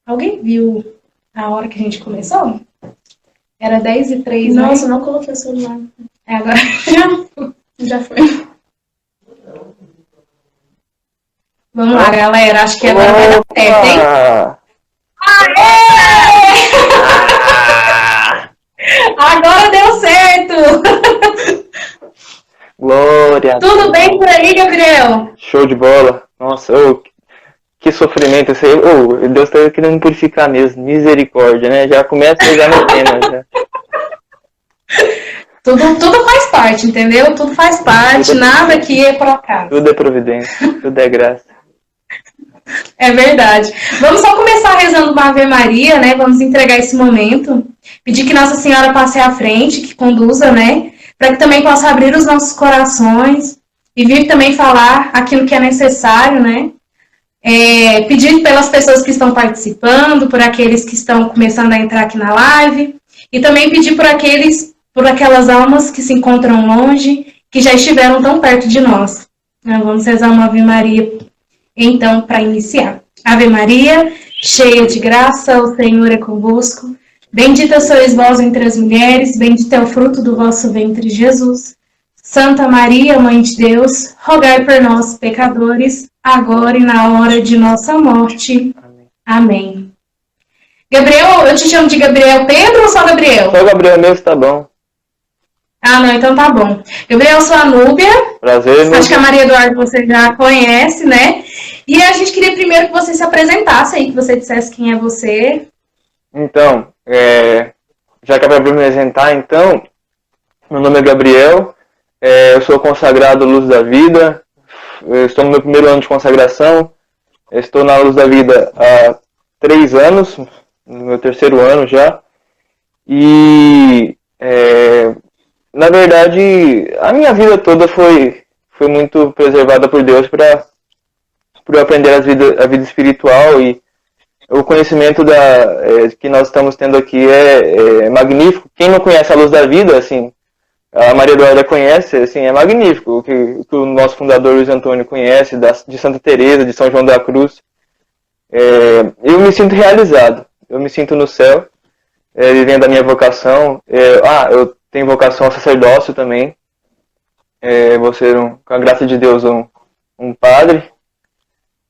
Alguém viu a hora que a gente começou? Era 10h03, né? Nossa, não coloquei o celular. Agora Já foi. vamos lá, galera. Acho que agora vai dar certo, hein? Agora deu certo! Glória! Tudo bem por aí, Gabriel? Show de bola! Nossa, que sofrimento esse aí. Deus está querendo purificar mesmo. Misericórdia, né? Já começa já no tema. Já. Tudo faz parte, entendeu? Tudo faz parte, nada aqui é por acaso. Tudo é providência, tudo é graça. É verdade. Vamos só começar rezando uma Ave Maria, né? Vamos entregar esse momento. Pedir que Nossa Senhora passe à frente, que conduza, né? Para que também possa abrir os nossos corações e vir também falar aquilo que é necessário, né? Pedir pelas pessoas que estão participando, por aqueles que estão começando a entrar aqui na live, e também pedir por aquelas almas que se encontram longe, que já estiveram tão perto de nós. Vamos rezar uma Ave Maria, então, para iniciar. Ave Maria, cheia de graça, o Senhor é convosco. Bendita sois vós entre as mulheres, bendito é o fruto do vosso ventre, Jesus. Santa Maria, Mãe de Deus, rogai por nós, pecadores, agora e na hora de nossa morte. Amém. Gabriel, eu te chamo de Gabriel Pedro ou só Gabriel? Só Gabriel mesmo, tá bom. Ah, não, então tá bom. Gabriel, eu sou a Núbia. Prazer, Núbia. Acho que a Maria Eduardo você já conhece, né? E a gente queria primeiro que você se apresentasse aí, que você dissesse quem é você. Então, já que é para me apresentar, então, meu nome é Gabriel, eu sou consagrado Luz da Vida, eu estou no meu primeiro ano de consagração, estou na Luz da Vida há 3 anos, no meu 3º ano já, e na verdade a minha vida toda foi muito preservada por Deus para eu aprender a vida espiritual, e o conhecimento que nós estamos tendo aqui é magnífico. Quem não conhece a Luz da Vida, assim, a Maria Eduarda conhece, assim, é magnífico. O que o nosso fundador Luiz Antônio conhece, de Santa Teresa, de São João da Cruz. Eu me sinto realizado, eu me sinto no céu, vivendo a minha vocação. Eu tenho vocação ao sacerdócio também. Vou ser, com a graça de Deus, um padre.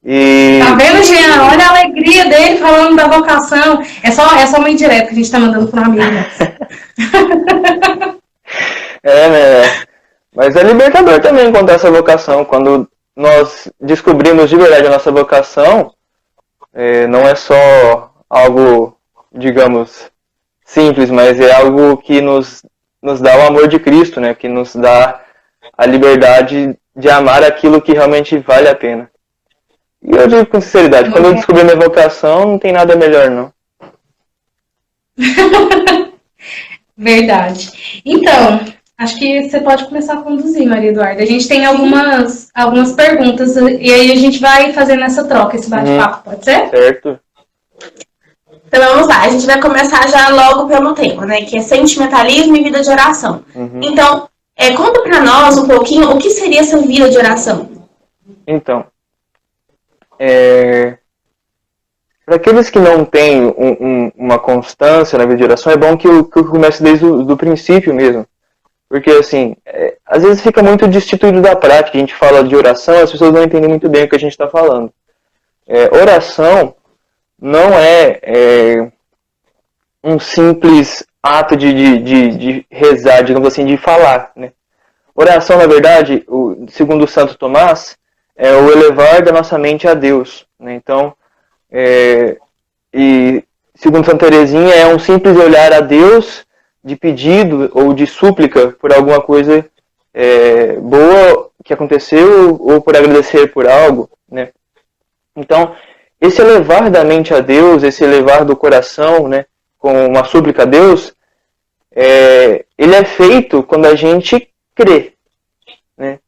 E... Tá vendo, Jean? Olha a alegria dele falando da vocação. É só uma indireta que a gente tá mandando pro amigo. né? Mas é libertador também encontrar essa vocação. Quando nós descobrimos de verdade a nossa vocação, não é só algo, digamos, simples, mas é algo que nos dá o amor de Cristo, né? Que nos dá a liberdade de amar aquilo que realmente vale a pena. E eu digo com sinceridade, quando eu descobri minha vocação, não tem nada melhor, não. Verdade. Então, acho que você pode começar a conduzir, Maria Eduarda. A gente tem algumas perguntas e aí a gente vai fazendo essa troca, esse bate-papo, pode ser? Certo. Então vamos lá, a gente vai começar já logo pelo tema, né? Que é sentimentalismo e vida de oração. Então, conta pra nós um pouquinho o que seria essa vida de oração. Então, para aqueles que não têm uma constância na vida de oração, é bom que eu comece desde o princípio mesmo. Porque, assim, às vezes fica muito destituído da prática. A gente fala de oração, as pessoas não entendem muito bem o que a gente está falando. Oração não é um simples ato de rezar, digamos assim, de falar, né? Oração, na verdade, segundo Santo Tomás, é o elevar da nossa mente a Deus, né? Então, e segundo Santa Teresinha, é um simples olhar a Deus de pedido ou de súplica por alguma coisa boa que aconteceu ou por agradecer por algo, né? Então, esse elevar da mente a Deus, esse elevar do coração, né, com uma súplica a Deus, ele é feito quando a gente crê, né?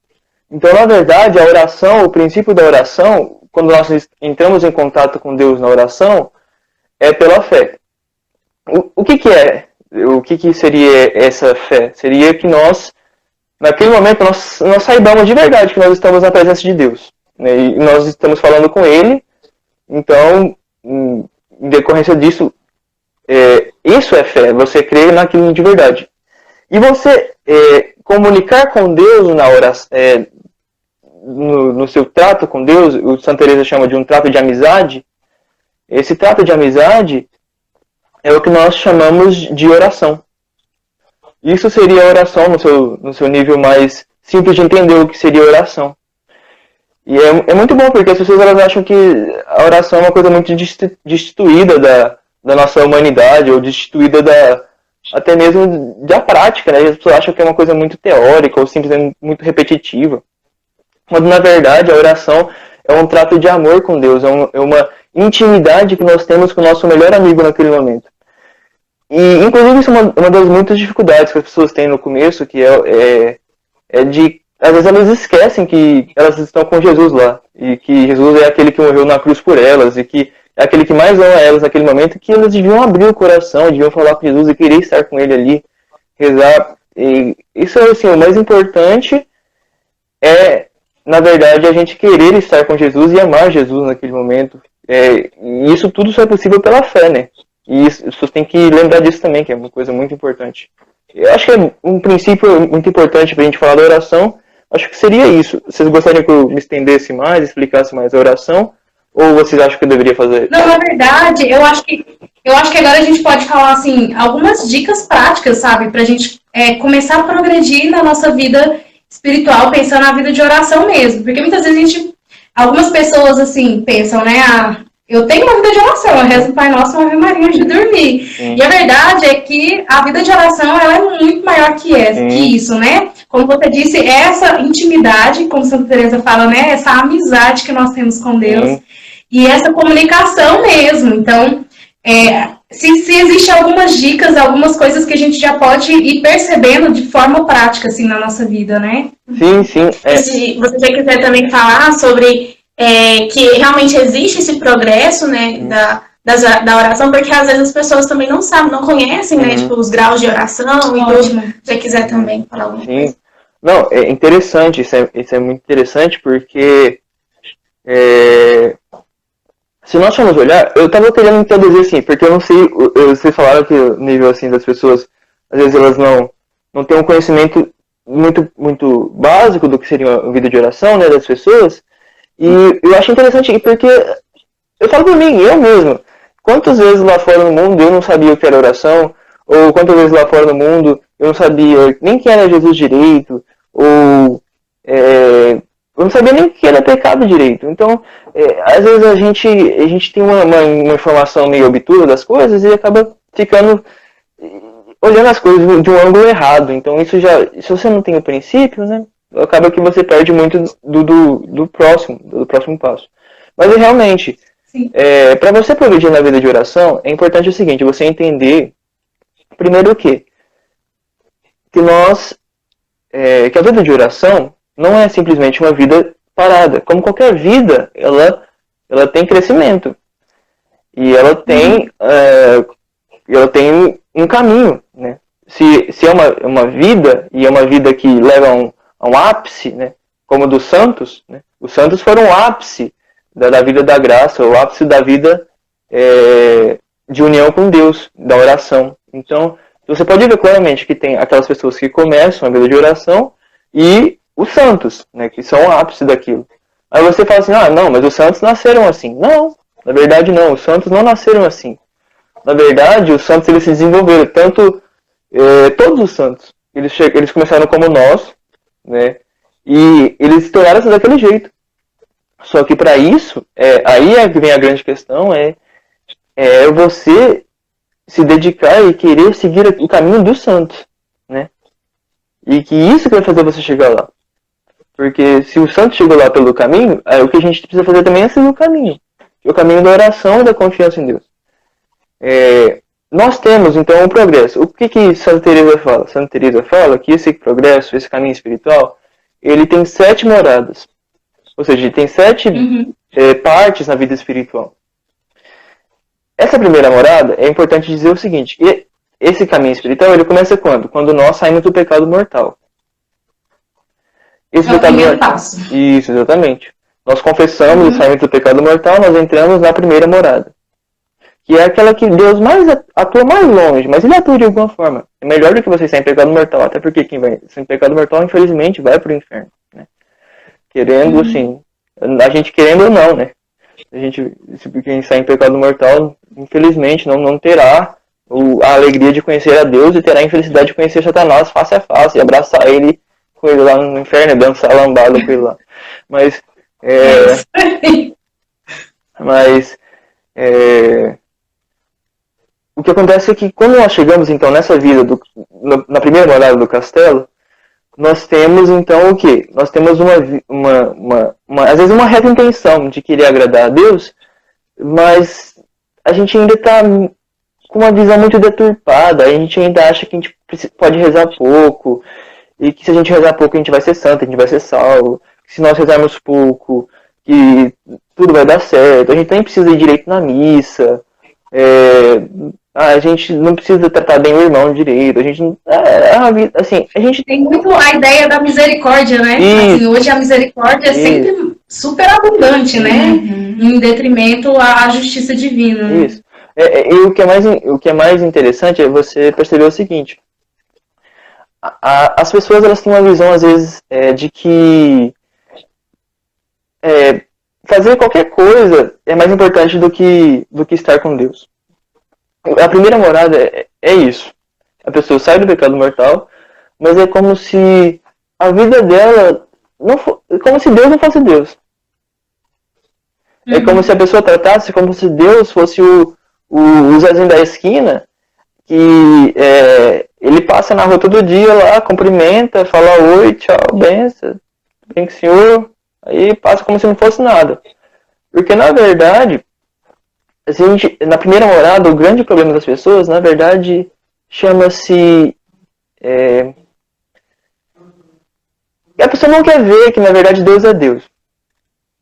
Então, na verdade, a oração, o princípio da oração, quando nós entramos em contato com Deus na oração, é pela fé. O que é? O que seria essa fé? Seria que nós, naquele momento, nós saibamos de verdade que nós estamos na presença de Deus, né? E nós estamos falando com Ele. Então, em decorrência disso, isso é fé, você crer naquilo de verdade. E você comunicar com Deus na oração, no seu trato com Deus, o Santa Teresa chama de um trato de amizade. Esse trato de amizade é o que nós chamamos de oração. Isso seria a oração no seu nível mais simples de entender o que seria oração. E é muito bom, porque as pessoas elas acham que a oração é uma coisa muito destituída da nossa humanidade, ou destituída até mesmo da prática, né? As pessoas acham que é uma coisa muito teórica, ou simplesmente muito repetitiva. Mas, na verdade, a oração é um trato de amor com Deus, é uma intimidade que nós temos com o nosso melhor amigo naquele momento. E, inclusive, isso é uma das muitas dificuldades que as pessoas têm no começo, que às vezes elas esquecem que elas estão com Jesus lá, e que Jesus é aquele que morreu na cruz por elas, e que é aquele que mais ama elas naquele momento, que elas deviam abrir o coração, deviam falar com Jesus e querer estar com ele ali, rezar. E isso é assim, o mais importante na verdade, a gente querer estar com Jesus e amar Jesus naquele momento. E isso tudo só é possível pela fé, né? E as pessoas têm que lembrar disso também, que é uma coisa muito importante. Eu acho que é um princípio muito importante para a gente falar da oração. Acho que seria isso. Vocês gostariam que eu me estendesse mais, explicasse mais a oração? Ou vocês acham que eu deveria fazer? Não, na verdade, eu acho que agora a gente pode falar, assim, algumas dicas práticas, sabe? Pra gente começar a progredir na nossa vida espiritual, pensando na vida de oração mesmo. Porque muitas vezes algumas pessoas, assim, pensam, né? Eu tenho uma vida de oração, eu rezo o Pai Nosso e uma Ave Maria antes de dormir. E a verdade é que a vida de oração, ela é muito maior que isso, né? Como você disse, essa intimidade, como Santa Teresa fala, né? Essa amizade que nós temos com Deus. E essa comunicação mesmo. Então, se existem algumas dicas, algumas coisas que a gente já pode ir percebendo de forma prática, assim, na nossa vida, né? Sim, sim. Se você quiser também falar sobre que realmente existe esse progresso, né, da oração, porque às vezes as pessoas também não sabem, não conhecem, né, tipo, os graus de oração e tudo. Se você quiser também falar alguma coisa. Não, é interessante, isso é muito interessante, porque se nós formos olhar, eu estava querendo introduzir assim, porque eu não sei, vocês falaram que o nível assim das pessoas, às vezes elas não têm um conhecimento muito, muito básico do que seria uma vida de oração, né, das pessoas, e eu acho interessante porque eu falo por mim, eu mesmo, quantas vezes lá fora no mundo eu não sabia o que era oração, ou quantas vezes lá fora no mundo eu não sabia nem quem era Jesus direito, ou eu não sabia nem o que era pecado direito. Então, às vezes a gente tem uma informação meio obtura das coisas e acaba ficando olhando as coisas de um ângulo errado. Então, se você não tem o princípio, né, acaba que você perde muito do próximo passo. Mas realmente, para você progredir na vida de oração, é importante o seguinte, você entender, primeiro que a vida de oração não é simplesmente uma vida parada. Como qualquer vida, ela tem crescimento. E ela tem um caminho, né? Se é uma vida, e é uma vida que leva a um ápice, né? Como o dos santos, né? Os santos foram o ápice da vida da graça, o ápice da vida de união com Deus, da oração. Então, você pode ver claramente que tem aquelas pessoas que começam a vida de oração e os santos, né, que são o ápice daquilo. Aí você fala assim, não, mas os santos nasceram assim. Não, na verdade não, os santos não nasceram assim. Na verdade, os santos eles se desenvolveram, tanto todos os santos, eles começaram como nós, né, e eles se tornaram daquele jeito. Só que para isso, aí é que vem a grande questão, você se dedicar e querer seguir o caminho dos santos, né? E que isso que vai fazer você chegar lá. Porque se o santo chegou lá pelo caminho, o que a gente precisa fazer também é seguir o caminho. Que é o caminho da oração e da confiança em Deus. Nós temos, então, um progresso. O que Santa Teresa fala? Santa Teresa fala que esse progresso, esse caminho espiritual, ele tem 7 moradas. Ou seja, ele tem 7 partes na vida espiritual. Essa primeira morada, é importante dizer o seguinte, esse caminho espiritual, ele começa quando? Quando nós saímos do pecado mortal. Esse o primeiro passo. Isso, exatamente. Nós confessamos e saímos do pecado mortal, nós entramos na primeira morada. que é aquela que Deus atua mais longe, mas ele atua de alguma forma. É melhor do que você estar em pecado mortal, até porque quem vai em pecado mortal, infelizmente, vai para o inferno, né? Querendo, assim, a gente querendo ou não, né? Quem está em pecado mortal, infelizmente, não terá a alegria de conhecer a Deus e terá a infelicidade de conhecer Satanás face a face e abraçar ele com ele lá no inferno, dançar lambada com ele lá. Mas, o que acontece é que quando nós chegamos então nessa vida, na primeira morada do castelo, nós temos então o quê? Nós temos às vezes uma reta intenção de querer agradar a Deus, mas a gente ainda está com uma visão muito deturpada, a gente ainda acha que a gente pode rezar pouco, e que se a gente rezar pouco a gente vai ser santo, a gente vai ser salvo, que se nós rezarmos pouco, que tudo vai dar certo, a gente nem precisa ir direito na missa, a gente não precisa tratar bem o irmão direito, a gente assim, a gente tem muito a ideia da misericórdia, né? Assim, hoje a misericórdia é sempre super abundante, né? Em detrimento à justiça divina. Isso. E o que é mais interessante é você perceber o seguinte: as pessoas elas têm uma visão às vezes de que fazer qualquer coisa é mais importante do que estar com Deus. A primeira morada é isso. A pessoa sai do pecado mortal, mas é como se a vida dela como se Deus não fosse Deus. É como se a pessoa tratasse como se Deus fosse o Zezinho da esquina, que ele passa na rua todo dia lá, cumprimenta, fala oi, tchau, benção, bem que senhor, aí passa como se não fosse nada. Porque na verdade, na primeira morada, o grande problema das pessoas, na verdade, chama-se... a pessoa não quer ver que na verdade Deus é Deus,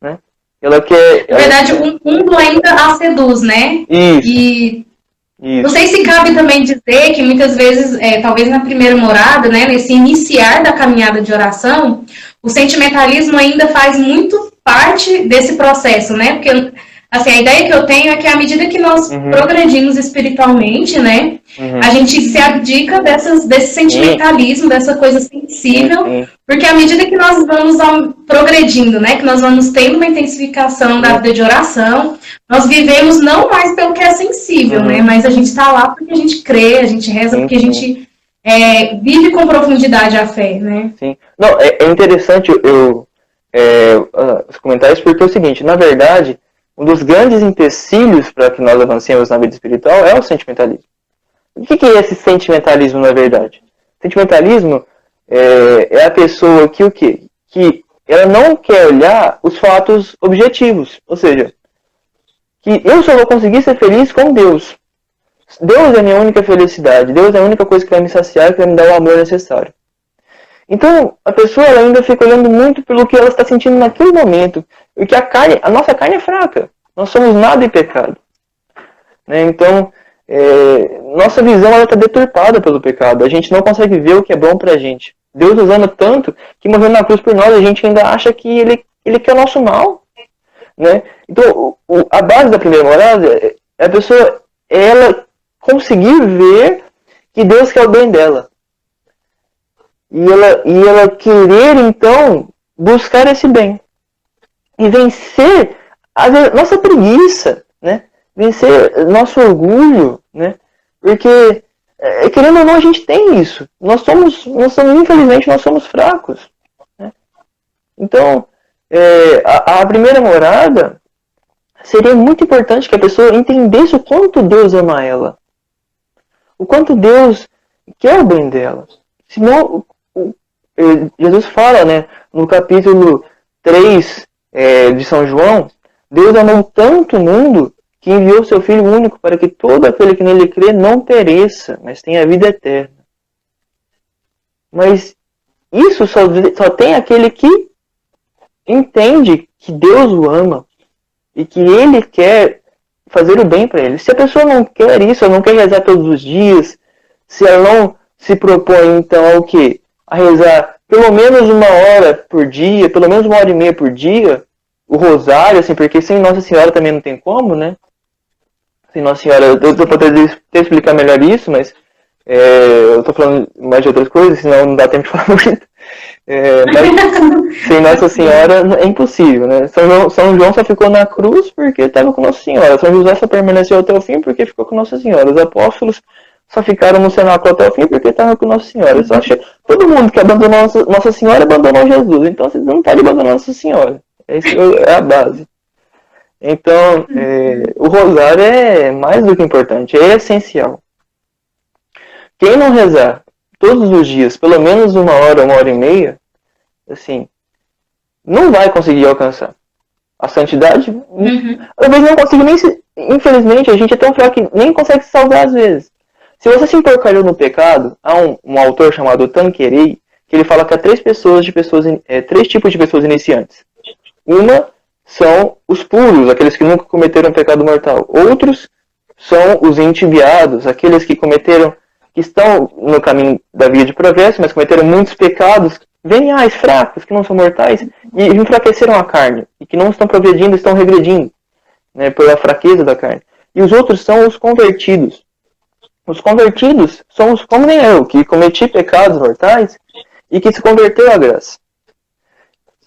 né? Ela quer... Na verdade, o mundo ainda a seduz, né? Isso. Não sei se cabe também dizer que muitas vezes, talvez na primeira morada, né, nesse iniciar da caminhada de oração, o sentimentalismo ainda faz muito parte desse processo, né? Porque, assim, a ideia que eu tenho é que à medida que nós progredimos espiritualmente, né, a gente se abdica desse sentimentalismo, dessa coisa sensível, porque à medida que nós vamos progredindo, né, que nós vamos tendo uma intensificação da vida de oração, nós vivemos não mais pelo que é sensível, né, mas a gente está lá porque a gente crê, a gente reza porque a gente vive com profundidade a fé, né? Sim. Não, é interessante os comentários, porque é o seguinte, na verdade, um dos grandes empecilhos para que nós avancemos na vida espiritual é o sentimentalismo. O que é esse sentimentalismo, na verdade? Sentimentalismo é a pessoa que Que ela não quer olhar os fatos objetivos. Ou seja, que eu só vou conseguir ser feliz com Deus. Deus é a minha única felicidade. Deus é a única coisa que vai me saciar, que vai me dar o amor necessário. Então, a pessoa ela ainda fica olhando muito pelo que ela está sentindo naquele momento. Porque a nossa carne é fraca. Nós somos nada em pecado. Né? Então, nossa visão está deturpada pelo pecado. A gente não consegue ver o que é bom pra gente. Deus nos ama tanto que morreu na cruz por nós, a gente ainda acha que Ele quer o nosso mal. Né? Então, a base da primeira morada é a pessoa ela conseguir ver que Deus quer o bem dela. E ela querer, então, buscar esse bem. E vencer nossa preguiça, né? Vencer nosso orgulho, né? Porque, querendo ou não, a gente tem isso. Infelizmente, nós somos fracos. Né? Então, a primeira morada seria muito importante que a pessoa entendesse o quanto Deus ama ela. O quanto Deus quer o bem dela. Senão, Jesus fala, né, no capítulo 3 de São João, Deus amou tanto o mundo que enviou seu Filho único para que todo aquele que nele crê não pereça, mas tenha vida eterna. Mas isso só tem aquele que entende que Deus o ama e que Ele quer fazer o bem para ele. Se a pessoa não quer isso, ela não quer rezar todos os dias, se ela não se propõe, então, ao quê? A rezar pelo menos 1 hora por dia, pelo menos 1h30 por dia, o rosário, assim, porque sem Nossa Senhora também não tem como, né? Sim, Nossa Senhora, eu vou poder explicar melhor isso, mas eu tô falando mais de outras coisas, senão não dá tempo de falar muito. Mas sem Nossa Senhora é impossível, né? São João só ficou na cruz porque estava com Nossa Senhora. São José só permaneceu até o fim porque ficou com Nossa Senhora. Os apóstolos só ficaram no cenáculo até o fim porque estavam com Nossa Senhora. Só que todo mundo que abandonou Nossa Senhora abandonou Jesus. Então vocês não podem abandonar Nossa Senhora. Essa é a base. Então, o rosário é mais do que importante, é essencial. Quem não rezar todos os dias, pelo menos 1 hora, 1 hora e meia, assim, não vai conseguir alcançar a santidade. Talvez não consiga nem se... Infelizmente, a gente é tão fraco que nem consegue se salvar às vezes. Se você se emporcalhou no pecado, há um autor chamado Tanqueray, que ele fala que há três tipos de pessoas iniciantes. Uma são os puros, aqueles que nunca cometeram pecado mortal. Outros são os entibiados, aqueles que estão no caminho da via de progresso, mas cometeram muitos pecados veniais, fracos, que não são mortais, e enfraqueceram a carne, e que não estão progredindo, estão regredindo, né, pela fraqueza da carne. E os outros são os convertidos. Os convertidos são os como nem eu, que cometi pecados mortais e que se converteu à graça.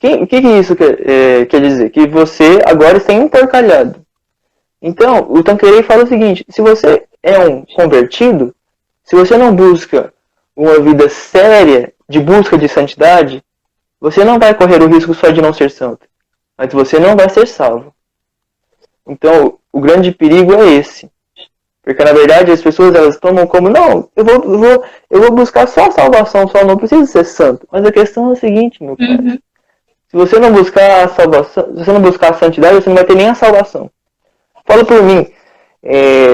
O que isso quer dizer? Que você agora está emporcalhado. Então, o Tanqueray fala o seguinte: se você é um convertido, se você não busca uma vida séria de busca de santidade, você não vai correr o risco só de não ser santo, mas você não vai ser salvo. Então, o grande perigo é esse. Porque, na verdade, as pessoas elas tomam como, não, eu vou buscar só a salvação, só não preciso ser santo. Mas a questão é a seguinte, meu cara. Se você não buscar a salvação, se você não buscar a santidade, você não vai ter nem a salvação. Fala por mim,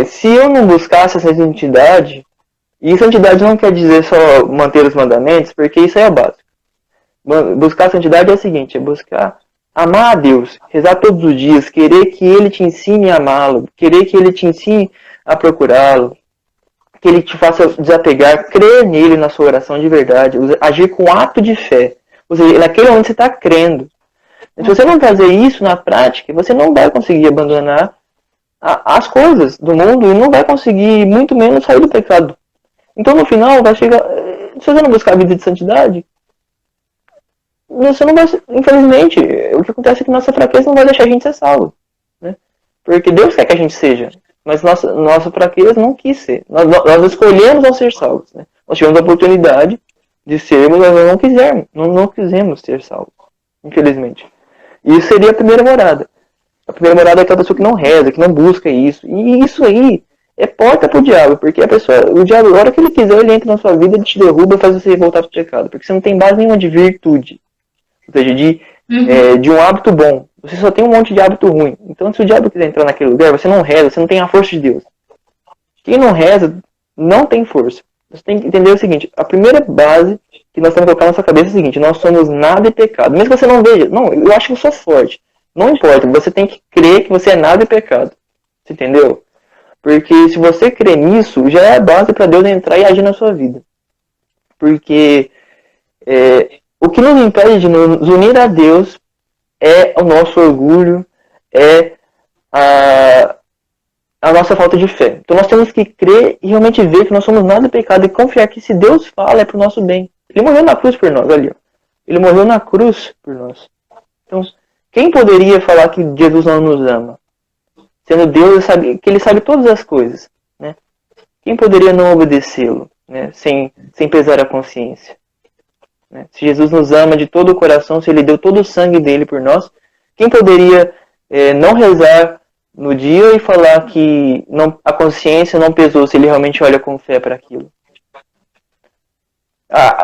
se eu não buscasse essa santidade, e santidade não quer dizer só manter os mandamentos, porque isso é básico. Buscar a santidade é o seguinte, é buscar amar a Deus, rezar todos os dias, querer que Ele te ensine a amá-lo, querer que Ele te ensine a procurá-lo, que Ele te faça desapegar, crer nele na sua oração de verdade, agir com ato de fé. Ou seja, naquele momento você está crendo. Se você não fazer isso na prática, você não vai conseguir abandonar as coisas do mundo e não vai conseguir, muito menos, sair do pecado. Então, no final, vai chegar... Se você não buscar a vida de santidade, você não vai... Infelizmente, o que acontece é que nossa fraqueza não vai deixar a gente ser salvo. Né? Porque Deus quer que a gente seja. Mas nossa fraqueza não quis ser. Nós escolhemos não ser salvos. Né? Nós tivemos a oportunidade de sermos, mas nós não quisemos ser salvos. Infelizmente. E isso seria a primeira morada. A primeira morada é aquela pessoa que não reza, que não busca isso. E isso aí é porta pro diabo. Porque o diabo, a hora que ele quiser, ele entra na sua vida, ele te derruba e faz você voltar pro pecado. Porque você não tem base nenhuma de virtude. Ou seja, de um hábito bom. Você só tem um monte de hábito ruim. Então, se o diabo quiser entrar naquele lugar, você não reza, você não tem a força de Deus. Quem não reza, não tem força. Você tem que entender o seguinte, a primeira base que nós temos que colocar na nossa cabeça é o seguinte, nós somos nada e pecado. Mesmo que você não veja, não, eu acho que eu sou forte. Não importa, você tem que crer que você é nada e pecado. Você entendeu? Porque se você crer nisso, já é a base para Deus entrar e agir na sua vida. Porque o que nos impede de nos unir a Deus é o nosso orgulho, é a nossa falta de fé. Então nós temos que crer e realmente ver que nós somos nada pecado e confiar que se Deus fala é para o nosso bem. Ele morreu na cruz por nós, ali. Ó. Ele morreu na cruz por nós. Então, quem poderia falar que Jesus não nos ama? Sendo Deus, que Ele sabe todas as coisas. Né? Quem poderia não obedecê-lo, né? sem pesar a consciência? Né? Se Jesus nos ama de todo o coração, se Ele deu todo o sangue dele por nós, quem poderia não rezar no dia e falar que a consciência não pesou, se ele realmente olha com fé para aquilo?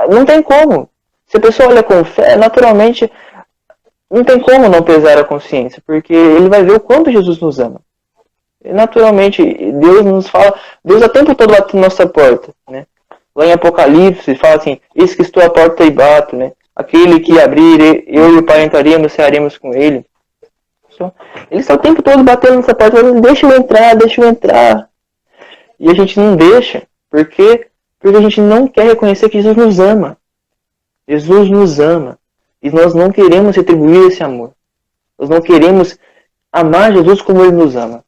Não tem como. Se a pessoa olha com fé, naturalmente, não tem como não pesar a consciência, porque ele vai ver o quanto Jesus nos ama. E, naturalmente, Deus nos fala, Deus o tempo todo bate na nossa porta, né? Lá em Apocalipse, fala assim, eis que estou à porta e bato, né? Aquele que abrir, eu e o Pai entraremos, cearemos com ele. Então, ele está o tempo todo batendo nessa porta, falando, deixa eu entrar. E a gente não deixa, porque a gente não quer reconhecer que Jesus nos ama. Jesus nos ama. E nós não queremos retribuir esse amor. Nós não queremos amar Jesus como Ele nos ama.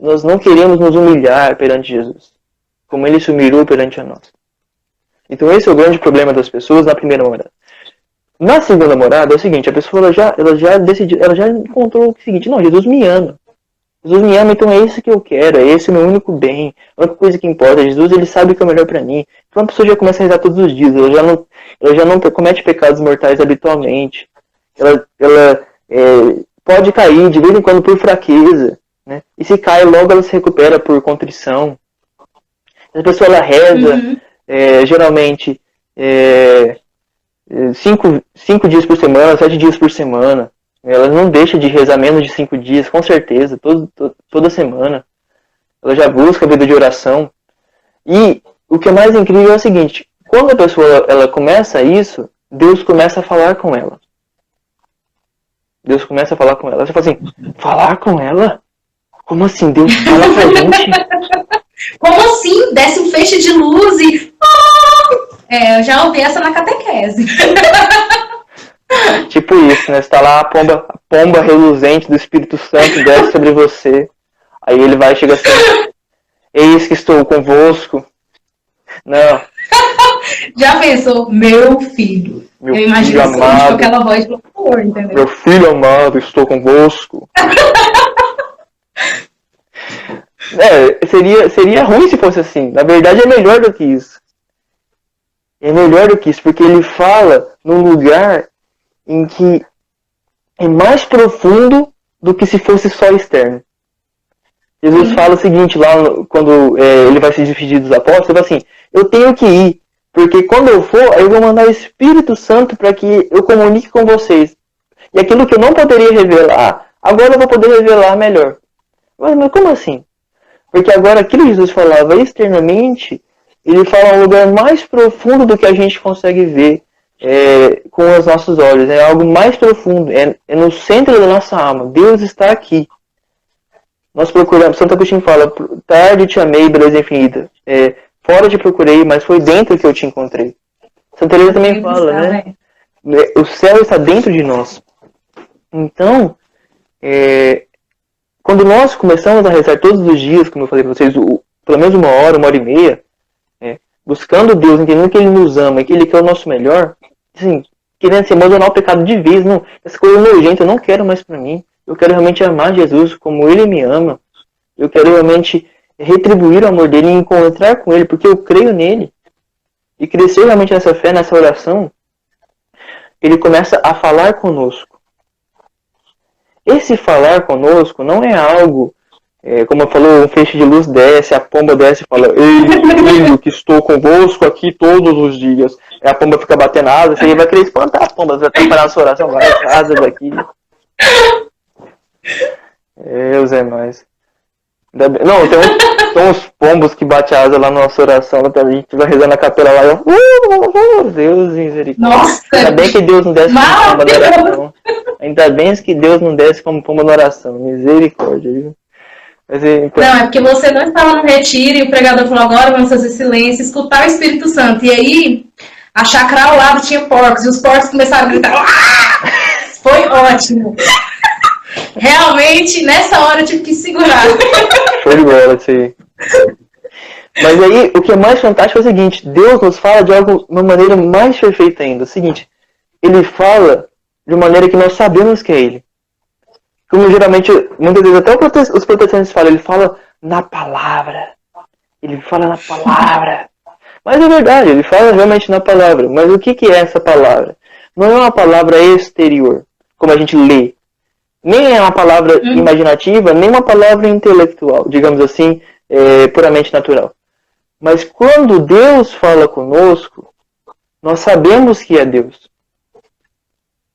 Nós não queremos nos humilhar perante Jesus, como ele se humilhou perante a nós. Então esse é o grande problema das pessoas na primeira morada. Na segunda morada é o seguinte, a pessoa ela já decidiu, ela já encontrou o seguinte, não, Jesus me ama. Jesus me ama, então é isso que eu quero, é esse o meu único bem, a única coisa que importa. Jesus, ele sabe o que é o melhor para mim. Então a pessoa já começa a rezar todos os dias, ela já não comete pecados mortais habitualmente. Ela pode cair de vez em quando por fraqueza, né? E se cai, logo ela se recupera por contrição. A pessoa ela reza, geralmente, 5 dias por semana, 7 dias por semana. Ela não deixa de rezar menos de 5 dias, com certeza, toda semana. Ela já busca a vida de oração. E o que é mais incrível é o seguinte, quando a pessoa ela começa isso, Deus começa a falar com ela. Deus começa a falar com ela. Você fala assim, falar com ela? Como assim? Deus fala pra gente? Como assim? Desce um feixe de luz e... eu já ouvi essa na catequese. Tipo isso, né? Você tá lá, a pomba reluzente do Espírito Santo desce sobre você. Aí ele vai e chega assim, eis que estou convosco. Não. Já pensou, meu filho? Meu eu imagino filho assim, amado, com aquela voz de louvor, entendeu? meu filho amado, estou convosco. Seria ruim se fosse assim. Na verdade é melhor do que isso. É melhor do que isso, porque ele fala num lugar em que é mais profundo do que se fosse só externo. Jesus fala o seguinte, lá quando ele vai se despedir dos apóstolos, ele fala assim, eu tenho que ir, porque quando eu for, eu vou mandar o Espírito Santo para que eu comunique com vocês. E aquilo que eu não poderia revelar, agora eu vou poder revelar melhor. Mas como assim? Porque agora aquilo que Jesus falava externamente, ele fala um lugar mais profundo do que a gente consegue ver com os nossos olhos. É algo mais profundo, é no centro da nossa alma. Deus está aqui. Nós procuramos, Santo Agostinho fala, tarde te amei, beleza infinita. Fora te procurei, mas foi dentro que eu te encontrei. Santa Teresa também fala, né? O céu está dentro de nós. Então, quando nós começamos a rezar todos os dias, como eu falei para vocês, pelo menos 1 hora, 1h30, buscando Deus, entendendo que Ele nos ama e que Ele quer o nosso melhor, assim, querendo se abandonar o pecado de vez, não, essa coisa nojenta eu não quero mais para mim. Eu quero realmente amar Jesus como Ele me ama. Eu quero realmente retribuir o amor dEle e encontrar com Ele, porque eu creio nele. E crescer realmente nessa fé, nessa oração, Ele começa a falar conosco. Esse falar conosco não é algo, como eu falou, um feixe de luz desce, a pomba desce e fala, ei, filho, que estou convosco aqui todos os dias. Aí a pomba fica batendo asas, você vai querer espantar a pomba, você vai preparar a sua oração, vai, asas aqui. Zé, mais. Não, tem uns pombos que batem asa lá na nossa oração, a gente vai rezando na capela lá e eu, Deus, misericórdia. Nossa! Ainda bem que Deus não desce como pomba na oração. Ainda bem que Deus não desce como pomba na oração. Misericórdia, viu? Mas, então... Não, é porque você não estava no retiro e o pregador falou, agora vamos fazer silêncio, escutar o Espírito Santo. E aí, a chácara ao lado tinha porcos, e os porcos começaram a gritar. Ah! Foi ótimo. Realmente, nessa hora eu tive que segurar. Foi de bola, sim. Mas aí, o que é mais fantástico é o seguinte, Deus nos fala de uma maneira mais perfeita ainda. É o seguinte, Ele fala de uma maneira que nós sabemos que é Ele. Como geralmente, muitas vezes até os protestantes falam, Ele fala na palavra. Ele fala na palavra. Mas é verdade, Ele fala realmente na palavra. Mas o que é essa palavra? Não é uma palavra exterior, como a gente lê. Nem é uma palavra imaginativa, nem uma palavra intelectual, digamos assim, puramente natural. Mas quando Deus fala conosco, nós sabemos que é Deus.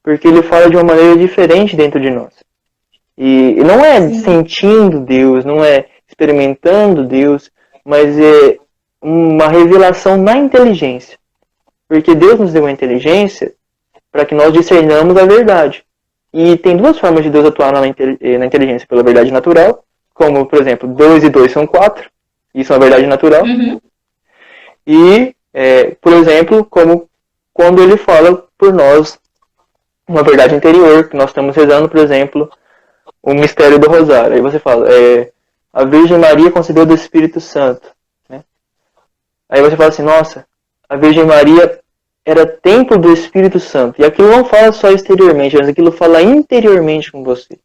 Porque Ele fala de uma maneira diferente dentro de nós. E não é sentindo Deus, não é experimentando Deus, mas é uma revelação na inteligência. Porque Deus nos deu uma inteligência para que nós discernamos a verdade. E tem duas formas de Deus atuar na inteligência, pela verdade natural, como, por exemplo, 2 e 2 são 4, isso é uma verdade natural. E, por exemplo, como quando Ele fala por nós uma verdade interior, que nós estamos rezando, por exemplo, o mistério do rosário. Aí você fala, a Virgem Maria concebeu do Espírito Santo. Né? Aí você fala assim, nossa, a Virgem Maria era templo do Espírito Santo. E aquilo não fala só exteriormente, mas aquilo fala interiormente com você.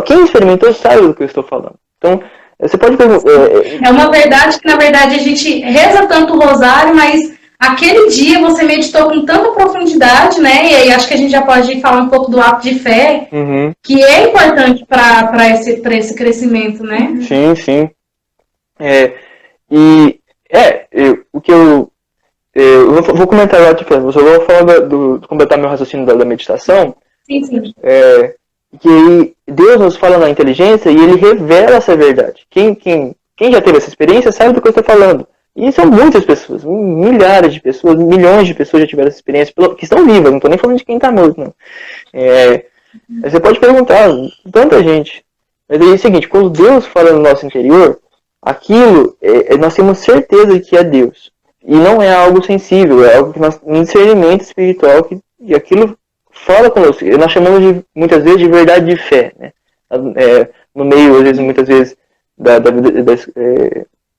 Quem experimentou sabe do que eu estou falando. Então, você pode perguntar... É uma verdade que, na verdade, a gente reza tanto o rosário, mas aquele dia você meditou com tanta profundidade, né? E aí acho que a gente já pode falar um pouco do ato de fé, que é importante para esse crescimento, né? Sim, sim. O que eu vou comentar agora, tipo, eu só vou falar completar meu raciocínio da meditação. Sim, sim. Que Deus nos fala na inteligência e Ele revela essa verdade. Quem já teve essa experiência sabe do que eu estou falando. E são muitas pessoas, milhares de pessoas, milhões de pessoas já tiveram essa experiência, que estão vivas, não estou nem falando de quem está morto, não. Você pode perguntar, tanta gente. Mas é o seguinte, quando Deus fala no nosso interior, aquilo, nós temos certeza que é Deus. E não é algo sensível, é algo que um discernimento espiritual, e aquilo fala conosco. Nós chamamos muitas vezes de verdade de fé, né? No meio, às vezes, muitas vezes, da vida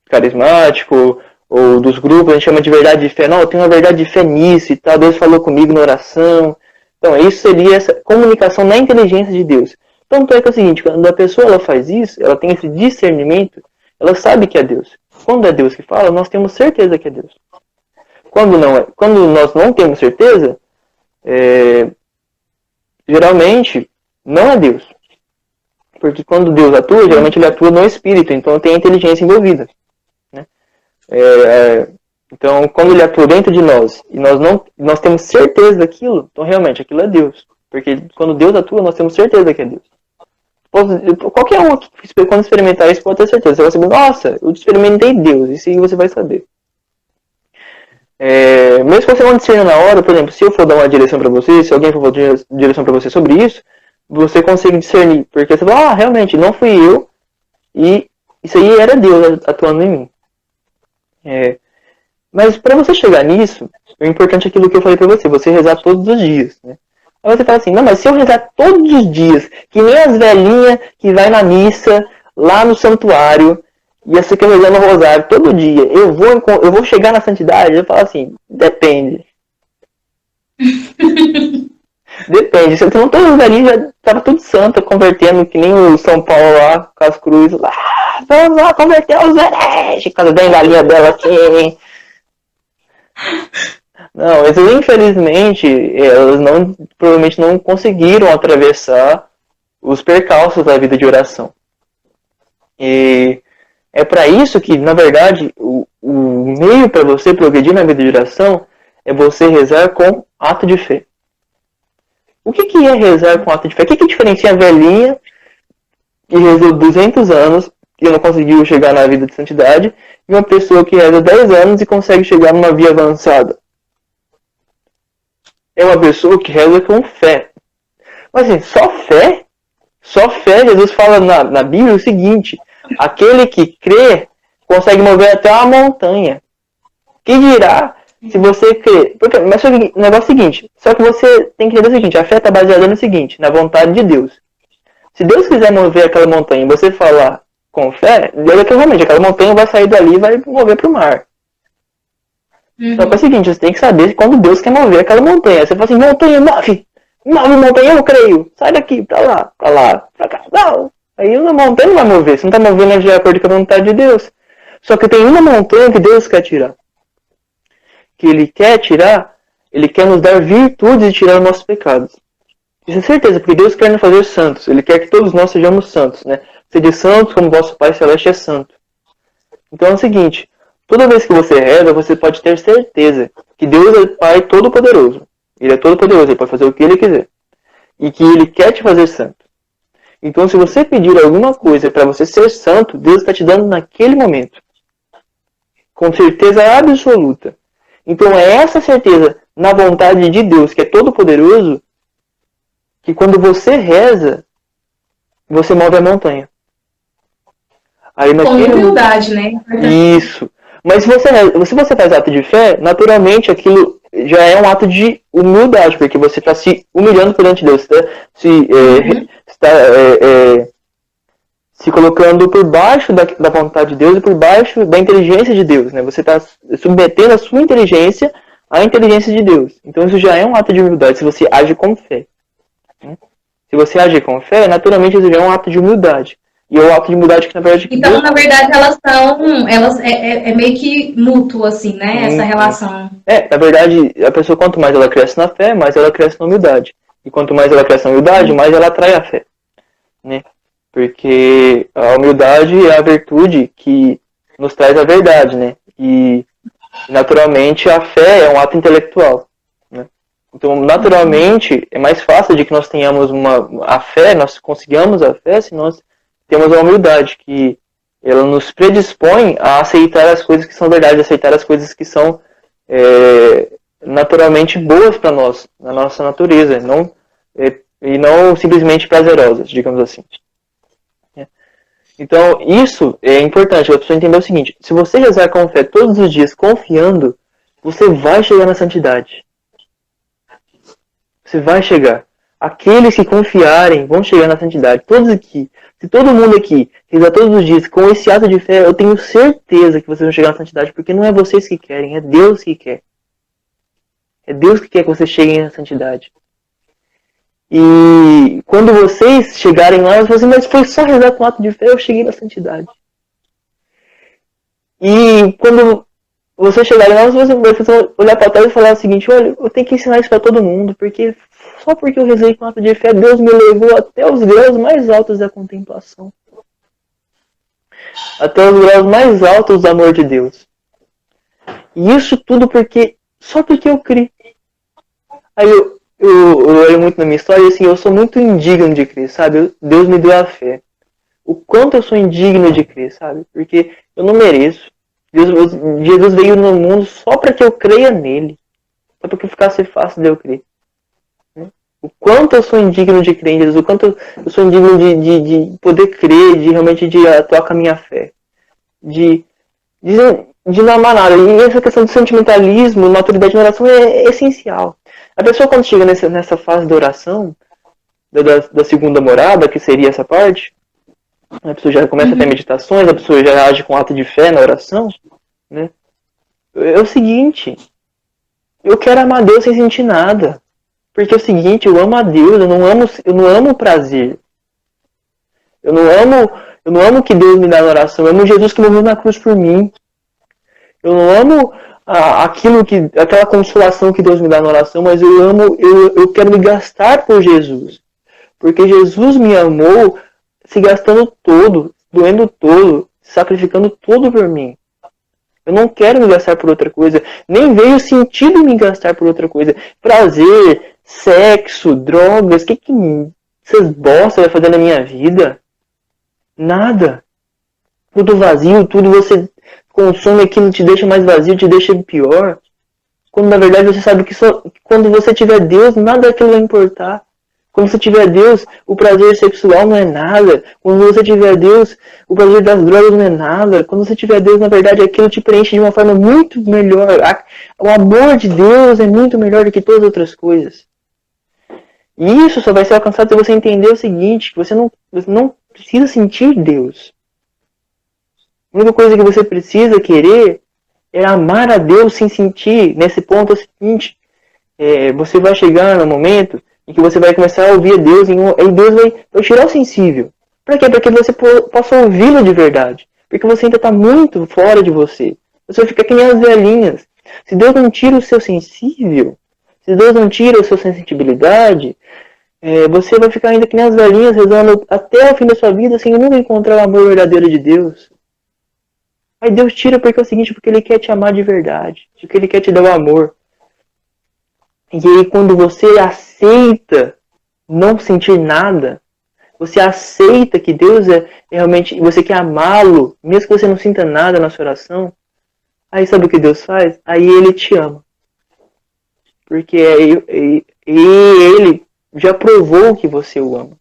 carismático ou dos grupos, a gente chama de verdade de fé. Não, eu tenho uma verdade de fé nisso e tal, Deus falou comigo na oração. Então, isso seria essa comunicação na inteligência de Deus. Então, é o seguinte, quando a pessoa ela faz isso, ela tem esse discernimento, ela sabe que é Deus. Quando é Deus que fala, nós temos certeza que é Deus. Quando nós não temos certeza, geralmente não é Deus. Porque quando Deus atua, geralmente Ele atua no Espírito, então tem a inteligência envolvida. Né? Então, quando Ele atua dentro de nós, e nós temos certeza daquilo, então realmente aquilo é Deus. Porque quando Deus atua, nós temos certeza que é Deus. Qualquer um que quando experimentar isso pode ter certeza. Você vai saber, nossa, eu experimentei Deus, isso aí você vai saber. Mesmo que você não discerna na hora, por exemplo, se eu for dar uma direção para você, se alguém for dar uma direção para você sobre isso, você consegue discernir, porque você fala, realmente, não fui eu, e isso aí era Deus atuando em mim. Mas para você chegar nisso, o importante é aquilo que eu falei para você rezar todos os dias, né? Aí você fala assim, não, mas se eu rezar todos os dias, que nem as velhinhas que vai na missa, lá no santuário, e essa que eu rezando o rosário todo dia, eu vou chegar na santidade? Eu falo assim, depende. Depende. Se eu todos os velhinhos já estava tudo santo, convertendo, que nem o São Paulo lá, com as cruzes lá, vamos lá converter os hereges, com as bengalinhas dela assim. Não, mas infelizmente elas provavelmente não conseguiram atravessar os percalços da vida de oração. E é para isso que, na verdade, o meio para você progredir na vida de oração é você rezar com ato de fé. O que é rezar com ato de fé? O que diferencia a velhinha que rezou 200 anos e não conseguiu chegar na vida de santidade e uma pessoa que reza 10 anos e consegue chegar numa via avançada? É uma pessoa que reza com fé. Mas assim, só fé? Só fé, Jesus fala na Bíblia o seguinte, aquele que crê consegue mover até uma montanha. Que dirá se você crê? Mas o negócio é o seguinte, só que você tem que entender o seguinte, a fé está baseada no seguinte, na vontade de Deus. Se Deus quiser mover aquela montanha e você falar com fé, Deus é que realmente aquela montanha vai sair dali e vai mover para o mar. Só que é o seguinte, você tem que saber quando Deus quer mover aquela montanha. Você fala assim, montanha, move montanha, eu creio. Sai daqui, pra lá, pra cá. Não, aí a montanha não vai mover. Você não está movendo de acordo com a vontade de Deus. Só que tem uma montanha que Deus quer tirar. Que Ele quer tirar, Ele quer nos dar virtudes e tirar os nossos pecados. Isso é certeza, porque Deus quer nos fazer santos. Ele quer que todos nós sejamos santos, né? Sede santos como vosso Pai Celeste é santo. Então é o seguinte, toda vez que você reza, você pode ter certeza que Deus é Pai Todo-Poderoso. Ele é Todo-Poderoso, Ele pode fazer o que Ele quiser. E que Ele quer te fazer santo. Então, se você pedir alguma coisa para você ser santo, Deus está te dando naquele momento. Com certeza absoluta. Então, é essa certeza na vontade de Deus, que é Todo-Poderoso, que quando você reza, você move a montanha. Aí, com humildade, né? Isso. Mas se você faz ato de fé, naturalmente aquilo já é um ato de humildade, porque você está se humilhando perante Deus, está se se colocando por baixo da vontade de Deus e por baixo da inteligência de Deus, né? Você está submetendo a sua inteligência à inteligência de Deus. Então isso já é um ato de humildade, se você age com fé. Né? Se você age com fé, naturalmente isso já é um ato de humildade. E é um ato de humildade que, na verdade... Então, Deus... na verdade, é meio que mútuo, assim, né? Essa relação. Na verdade, a pessoa, quanto mais ela cresce na fé, mais ela cresce na humildade. E quanto mais ela cresce na humildade, mais ela atrai a fé. Né? Porque a humildade é a virtude que nos traz a verdade, né? E, naturalmente, a fé é um ato intelectual. Né? Então, naturalmente, é mais fácil de que nós tenhamos a fé, nós consigamos a fé, se nós temos a humildade, que ela nos predispõe a aceitar as coisas que são verdade, aceitar as coisas que são naturalmente boas para nós, na nossa natureza, e não simplesmente prazerosas, digamos assim. Então, isso é importante, a pessoa entender o seguinte: se você rezar com fé todos os dias, confiando, você vai chegar na santidade. Você vai chegar. Aqueles que confiarem vão chegar na santidade. Todos aqui, se todo mundo aqui rezar todos os dias com esse ato de fé, eu tenho certeza que vocês vão chegar na santidade, porque não é vocês que querem, é Deus que quer. É Deus que quer que vocês cheguem na santidade. E quando vocês chegarem lá, vocês vão dizer, mas foi só rezar com ato de fé, eu cheguei na santidade. E quando vocês chegarem lá, vocês vão olhar para trás e falar o seguinte: olha, eu tenho que ensinar isso para todo mundo, porque só porque eu rezei com ato de fé, Deus me levou até os graus mais altos da contemplação. Até os graus mais altos do amor de Deus. E isso tudo só porque eu criei. Aí eu olho muito na minha história e assim, eu sou muito indigno de crer, sabe? Deus me deu a fé. O quanto eu sou indigno de crer, sabe? Porque eu não mereço. Jesus veio no mundo só para que eu creia nele. Só para que ficasse fácil de eu crer. O quanto eu sou indigno de crer em Jesus, o quanto eu sou indigno de poder crer, de realmente de atuar com a minha fé. De não amar nada. E essa questão do sentimentalismo, maturidade na oração é essencial. A pessoa, quando chega nessa fase da oração, da segunda morada, que seria essa parte, a pessoa já começa a ter meditações, a pessoa já age com ato de fé na oração, né? É o seguinte: eu quero amar Deus sem sentir nada. Porque é o seguinte, eu amo a Deus, eu não amo o prazer. Eu não amo que Deus me dá na oração, eu amo Jesus que morreu na cruz por mim. Eu não amo aquela consolação que Deus me dá na oração, mas eu quero me gastar por Jesus. Porque Jesus me amou se gastando todo, doendo todo, sacrificando tudo por mim. Eu não quero me gastar por outra coisa. Nem vejo sentido em me gastar por outra coisa. Prazer, sexo, drogas, o que essas bosta vai fazer na minha vida? Nada. Tudo vazio, tudo você consome aquilo te deixa mais vazio, te deixa pior. Quando na verdade você sabe que quando você tiver Deus, nada daquilo vai importar. Quando você tiver Deus, o prazer sexual não é nada. Quando você tiver Deus, o prazer das drogas não é nada. Quando você tiver Deus, na verdade, aquilo te preenche de uma forma muito melhor. O amor de Deus é muito melhor do que todas as outras coisas. E isso só vai ser alcançado se você entender o seguinte: que você não precisa sentir Deus. A única coisa que você precisa querer é amar a Deus sem sentir. Nesse ponto é o seguinte: você vai chegar no momento em que você vai começar a ouvir a Deus e Deus vai tirar o sensível. Para quê? Para que você possa ouvi-lo de verdade. Porque você ainda está muito fora de você. Você fica que nem as velhinhas. Se Deus não tira o seu sensível, se Deus não tira a sua sensibilidade, você vai ficar ainda que nem as velhinhas rezando até o fim da sua vida sem nunca encontrar o amor verdadeiro de Deus. Aí Deus tira porque é o seguinte: porque Ele quer te amar de verdade. Porque Ele quer te dar o amor. E aí quando você aceita não sentir nada, você aceita que Deus é realmente, você quer amá-lo, mesmo que você não sinta nada na sua oração, aí sabe o que Deus faz? Aí Ele te ama. Porque Ele já provou que você o ama.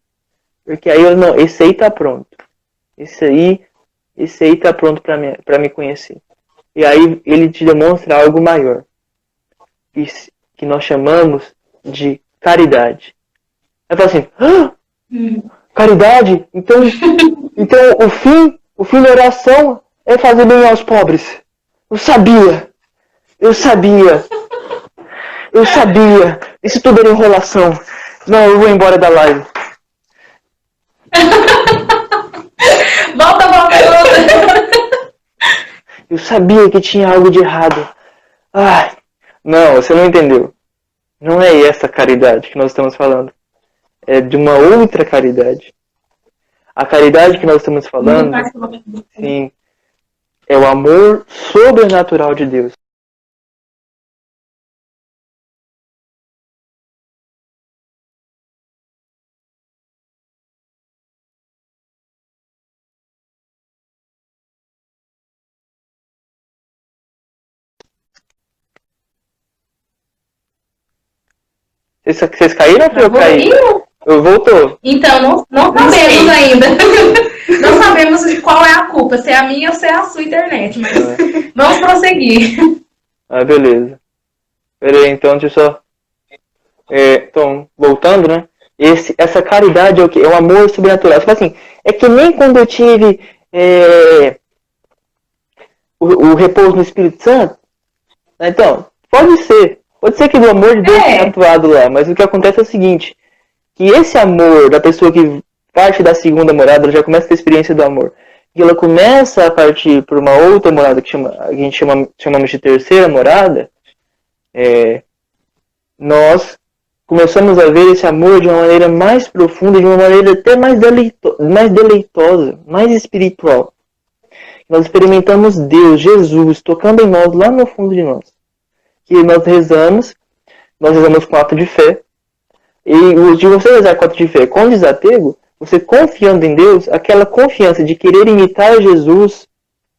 Porque aí esse aí tá pronto. Esse aí tá pronto para me conhecer. E aí Ele te demonstra algo maior. Que nós chamamos de caridade. Aí fala assim: Caridade? Então o fim da oração é fazer bem aos pobres. Eu sabia. Isso tudo era enrolação. Não, eu vou embora da live. Volta. Eu sabia que tinha algo de errado. Ai, não, você não entendeu. Não é essa caridade que nós estamos falando. É de uma outra caridade. A caridade que nós estamos falando, sim, é o amor sobrenatural de Deus. Vocês caíram ou eu caí? Eu voltou. Então, não sabemos ainda. Não sabemos de qual é a culpa, se é a minha ou se é a sua internet, mas vamos prosseguir. Ah, beleza. Peraí, então, deixa eu só... então, voltando, né? Essa caridade é o quê? É o amor sobrenatural. Você fala assim, é que nem quando eu tive o repouso no Espírito Santo. Então, pode ser que o amor de Deus tenha atuado lá, mas o que acontece é o seguinte, que esse amor da pessoa que parte da segunda morada, ela já começa a ter experiência do amor, e ela começa a partir por uma outra morada, que a gente chamamos de terceira morada, nós começamos a ver esse amor de uma maneira mais profunda, de uma maneira até mais deleitosa, mais espiritual. Nós experimentamos Deus, Jesus, tocando em nós, lá no fundo de nós. Que nós rezamos com ato de fé. E o de você rezar com ato de fé com desapego, você confiando em Deus, aquela confiança de querer imitar Jesus,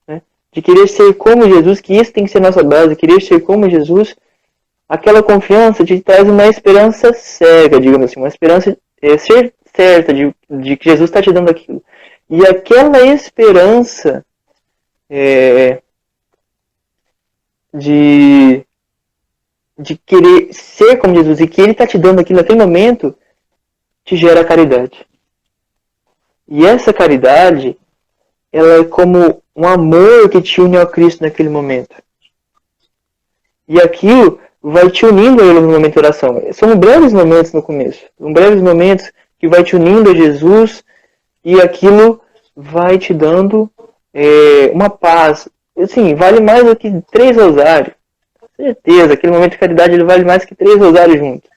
né, de querer ser como Jesus, que isso tem que ser nossa base, querer ser como Jesus, aquela confiança te traz uma esperança cega, digamos assim, uma esperança ser certa de que Jesus está te dando aquilo. E aquela esperança de querer ser como Jesus e que Ele está te dando aquilo naquele momento, te gera caridade. E essa caridade, ela é como um amor que te une ao Cristo naquele momento. E aquilo vai te unindo a Ele no momento de oração. São breves momentos no começo. São breves momentos que vai te unindo a Jesus e aquilo vai te dando uma paz. Assim, vale mais do que 3 rosários. Certeza, aquele momento de caridade ele vale mais que 3 rosários juntos.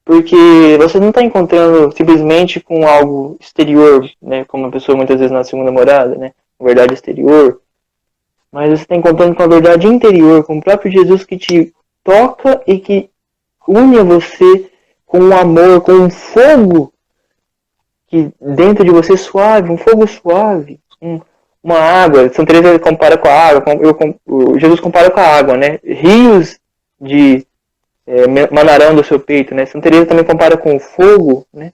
Porque você não está encontrando simplesmente com algo exterior, né, como a pessoa muitas vezes na segunda morada, né, uma verdade exterior, mas você está encontrando com a verdade interior, com o próprio Jesus que te toca e que une a você com um amor, com um fogo que dentro de você suave, um fogo suave, uma água. São Teresa compara com a água, Jesus compara com a água, né? Rios de manarão do seu peito, né? São Teresa também compara com o fogo, né?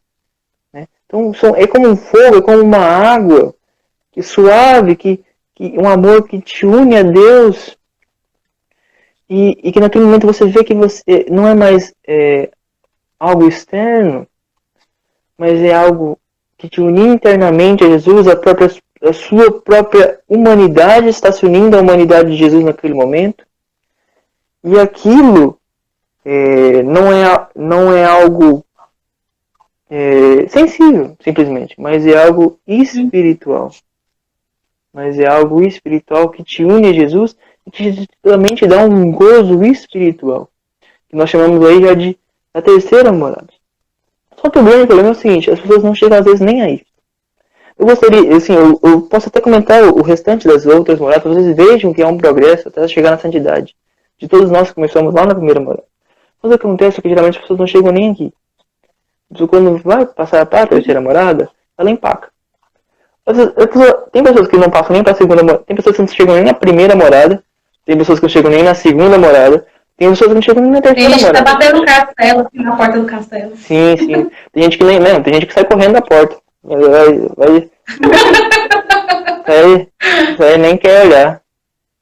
Então é como um fogo, é como uma água que suave, que um amor que te une a Deus e que naquele momento você vê que você não é mais algo externo, mas é algo que te une internamente a Jesus, a sua própria humanidade está se unindo à humanidade de Jesus naquele momento. E aquilo não é algo sensível, simplesmente, mas é algo espiritual. Mas é algo espiritual que te une a Jesus e que também te dá um gozo espiritual. Que nós chamamos aí já de a terceira morada. Só que o grande problema é o seguinte, as pessoas não chegam às vezes nem aí. Eu gostaria, assim, eu posso até comentar o restante das outras moradas, para vocês vejam que é um progresso até chegar na santidade. De todos nós que começamos lá na primeira morada. Mas o que acontece é que geralmente as pessoas não chegam nem aqui. Então, quando vai passar para a terceira morada, ela empaca. Tem pessoas que não passam nem para a segunda morada, tem pessoas que não chegam nem na primeira morada, tem pessoas que não chegam nem na segunda morada, tem pessoas que não chegam nem na terceira morada. Tem gente que tá batendo no castelo, assim, na porta do castelo. Sim. Tem gente que nem, não, tem gente que sai correndo da porta. Vai nem quer olhar.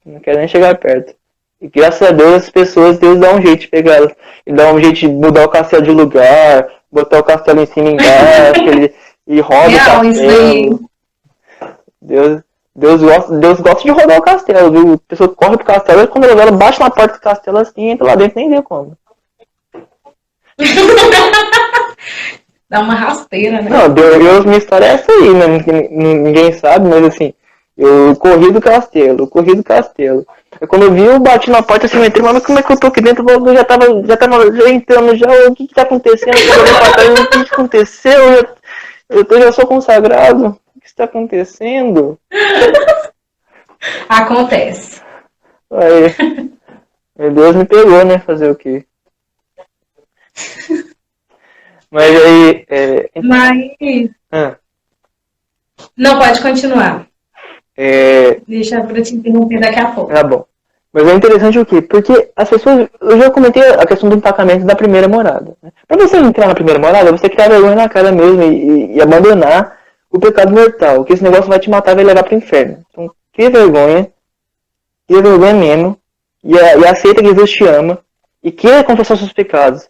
Não quer nem chegar perto. E graças a Deus as pessoas, Deus dá um jeito de pegar elas. Ele dá um jeito de mudar o castelo de lugar, botar o castelo em cima e embaixo, e roda o Real, isso daí. castelo. Deus gosta de rodar o castelo, viu? A pessoa corre pro castelo e quando ela bate na porta do castelo assim, entra lá dentro e nem vê como. Dá uma rasteira, né? Não, minha história é essa aí, né? Ninguém sabe, mas assim, eu corri do castelo, eu corri do castelo. Aí quando eu vi, eu bati na porta assim, entrei, mas como é que eu tô aqui dentro? Eu já entrando já, o que tá acontecendo? Quando eu olhei pra trás, o que aconteceu? Eu já sou consagrado. O que está acontecendo? Acontece. Aí, meu Deus me pegou, né? Fazer o quê? Mas aí. Mas. Ah, Não, pode continuar. é, Deixa pra te interromper daqui a pouco. tá bom. Mas é interessante o quê? Porque as pessoas. Eu já comentei a questão do empacamento da primeira morada. Né? Pra você entrar na primeira morada, você criar vergonha na cara mesmo e abandonar o pecado mortal. Que esse negócio vai te matar e vai levar pro inferno. Então, cria vergonha mesmo. E aceita que Jesus te ama. E queira confessar seus pecados.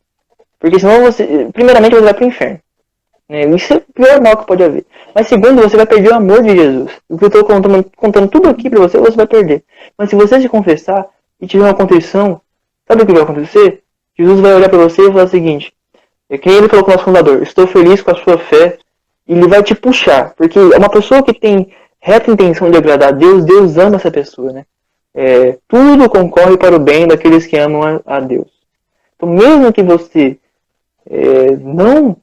Porque senão você. Primeiramente, você vai pro inferno. Né? Isso é o pior mal que pode haver. Mas segundo, você vai perder o amor de Jesus. O que eu estou contando tudo aqui para você vai perder. Mas se você se confessar e tiver uma contrição, sabe o que vai acontecer? Jesus vai olhar para você e falar o seguinte: é que ele falou com o nosso fundador, estou feliz com a sua fé, e ele vai te puxar. Porque uma pessoa que tem reta intenção de agradar a Deus, Deus ama essa pessoa, né? Tudo concorre para o bem daqueles que amam a Deus. Então, mesmo que você não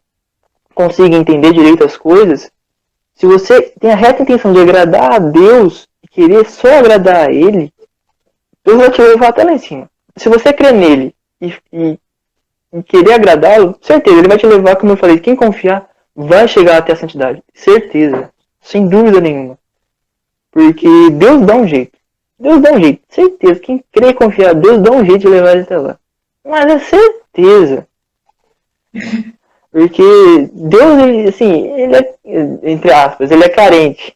consiga entender direito as coisas, se você tem a reta intenção de agradar a Deus e querer só agradar a Ele, Deus vai te levar até lá em cima. Se você crer nele e querer agradá-lo, certeza, Ele vai te levar, como eu falei, quem confiar vai chegar até a santidade. Certeza. Sem dúvida nenhuma. Porque Deus dá um jeito. Deus dá um jeito. Certeza. Quem crê e confiar, Deus dá um jeito de levar ele até lá. Mas é certeza. Porque Deus, ele, assim, ele é, entre aspas, ele é carente,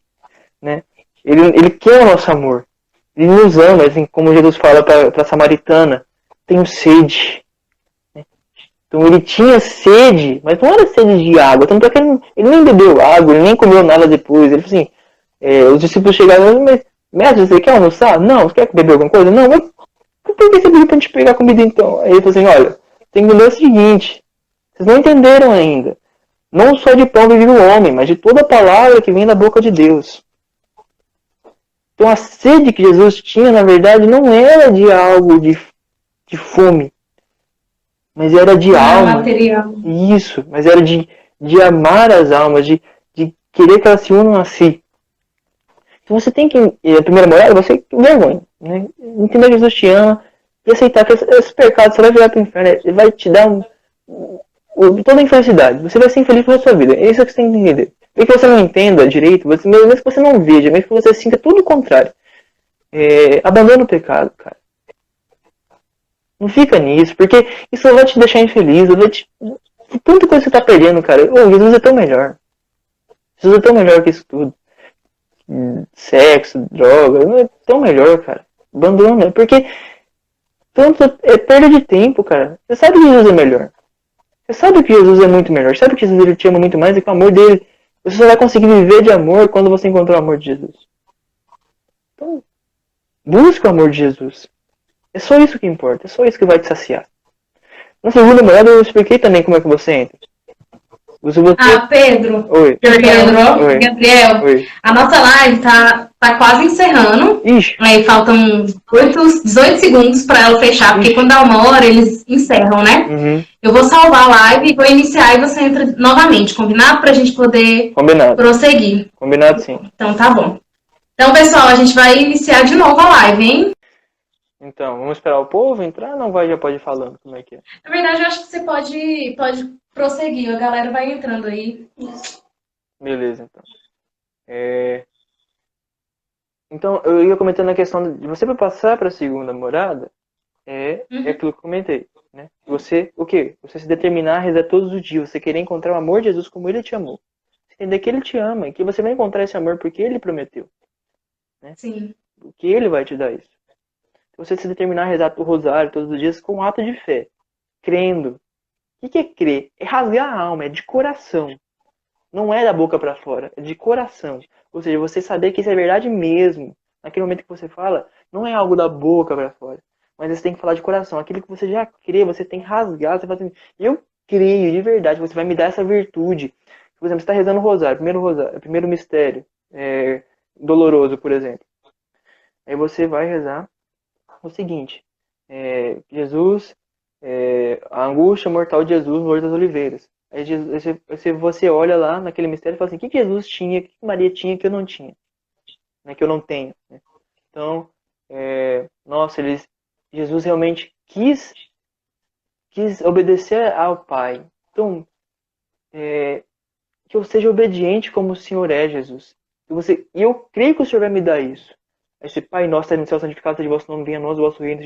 né? Ele quer o nosso amor. Ele nos ama, assim, como Jesus fala para a samaritana, tenho sede. Né? Então ele tinha sede, mas não era sede de água. Tanto é que ele nem bebeu água, ele nem comeu nada depois. Ele falou assim, os discípulos chegaram, mas mestre, você quer almoçar? Não, você quer beber alguma coisa? Não, mas por que você pediu pra gente pegar comida então? Aí ele falou assim, olha, tem que entender o seguinte, vocês não entenderam ainda. Não só de pão vive o homem, mas de toda palavra que vem da boca de Deus. Então a sede que Jesus tinha, na verdade, não era de algo de fome, mas era de alma. Material. Isso, mas era de amar as almas, de querer que elas se unam a si. Então você tem que, a primeira morada, você vergonha, né? Entender que Jesus te ama e aceitar que esse pecado você vai virar para o inferno, ele vai te dar toda a infelicidade. Você vai ser infeliz pela sua vida. É isso que você tem que entender. Mesmo que você não entenda direito, mesmo que você não veja, mesmo que você sinta tudo o contrário. Abandona o pecado, cara. Não fica nisso, porque isso vai te deixar infeliz. Tanta coisa que você tá perdendo, cara. Jesus é tão melhor. Jesus é tão melhor que isso tudo. Sexo, droga, não é tão melhor, cara. Abandona. Porque tanto é perda de tempo, cara. Você sabe que Jesus é melhor. Você sabe que Jesus é muito melhor. Você sabe que Jesus ele te ama muito mais e com o amor dele. Você só vai conseguir viver de amor quando você encontrar o amor de Jesus. Então, busque o amor de Jesus. É só isso que importa. É só isso que vai te saciar. Na segunda morada eu expliquei também como é que você entra. Pedro. Oi. Oi. Gabriel. Oi. A nossa live tá quase encerrando. Ixi. Aí faltam 18 segundos para ela fechar, porque quando dá uma hora eles encerram, né? Uhum. Eu vou salvar a live, vou iniciar e você entra novamente. Combinado? Pra gente poder prosseguir. Combinado, sim. Então tá bom. Então, pessoal, a gente vai iniciar de novo a live, hein? Então, vamos esperar o povo entrar? Não vai, já pode ir falando como é que é. Na verdade, eu acho que você pode prosseguir. A galera vai entrando aí. Beleza, então. Então, eu ia comentando a questão de você para passar para a segunda morada, é aquilo que eu comentei, né? Você, o quê? Você se determinar a rezar todos os dias, você querer encontrar o amor de Jesus como ele te amou. Você entender que ele te ama e que você vai encontrar esse amor porque ele prometeu. Né? Sim. Porque ele vai te dar isso. Você se determinar a rezar o rosário todos os dias com um ato de fé, crendo. O que é crer? É rasgar a alma, é de coração. não é da boca para fora, é de coração. Ou seja, você saber que isso é verdade mesmo. Naquele momento que você fala, não é algo da boca para fora, mas você tem que falar de coração. Aquilo que você já crê, você tem que rasgar. Você fala assim, eu creio de verdade, você vai me dar essa virtude. Por exemplo, você está rezando o rosário, primeiro mistério, doloroso, por exemplo. Aí você vai rezar o seguinte, Jesus, a angústia mortal de Jesus no Horto das Oliveiras. Aí você olha lá naquele mistério e fala assim, o que Jesus tinha, o que Maria tinha que eu não tinha, né, que eu não tenho. Né? Então, nossa, Jesus realmente quis obedecer ao Pai. Então, que eu seja obediente como o Senhor é, Jesus. E eu creio que o Senhor vai me dar isso. Esse Pai nosso, está no céu, santificado seja o vosso nome, venha a nós o vosso reino.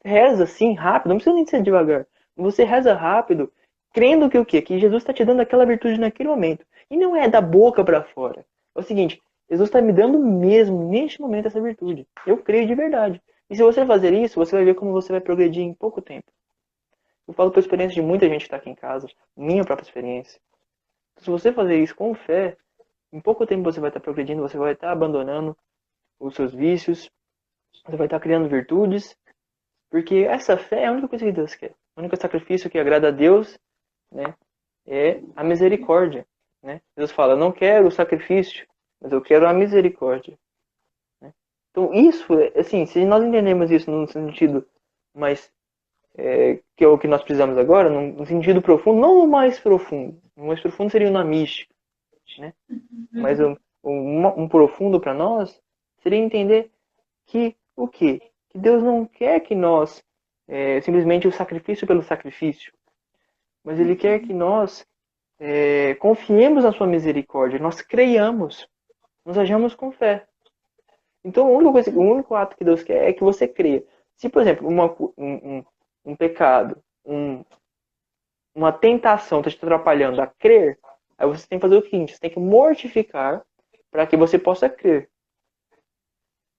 Reza assim, rápido, não precisa nem ser devagar. Você reza rápido, crendo que o quê? Que Jesus está te dando aquela virtude naquele momento. E não é da boca para fora. É o seguinte, Jesus está me dando mesmo, neste momento, essa virtude. Eu creio de verdade. E se você fazer isso, você vai ver como você vai progredir em pouco tempo. Eu falo por experiência de muita gente que está aqui em casa, minha própria experiência. Se você fazer isso com fé, em pouco tempo você vai estar progredindo, você vai estar abandonando os seus vícios, você vai estar criando virtudes, porque essa fé é a única coisa que Deus quer. O único sacrifício que agrada a Deus, né, é a misericórdia. Né? Deus fala, não quero o sacrifício, mas eu quero a misericórdia. Né? Então isso, assim, se nós entendemos isso num sentido mais que é o que nós precisamos agora, num sentido profundo, não o mais profundo. O mais profundo seria na mística, né? Mas um profundo para nós seria entender que o quê? Que Deus não quer que nós simplesmente o sacrifício pelo sacrifício, mas Ele quer que nós confiemos na sua misericórdia, nós creiamos, nós ajamos com fé. Então, o único ato que Deus quer é que você creia. Se, por exemplo, um pecado, uma tentação está te atrapalhando a crer, aí você tem que fazer o seguinte, você tem que mortificar para que você possa crer.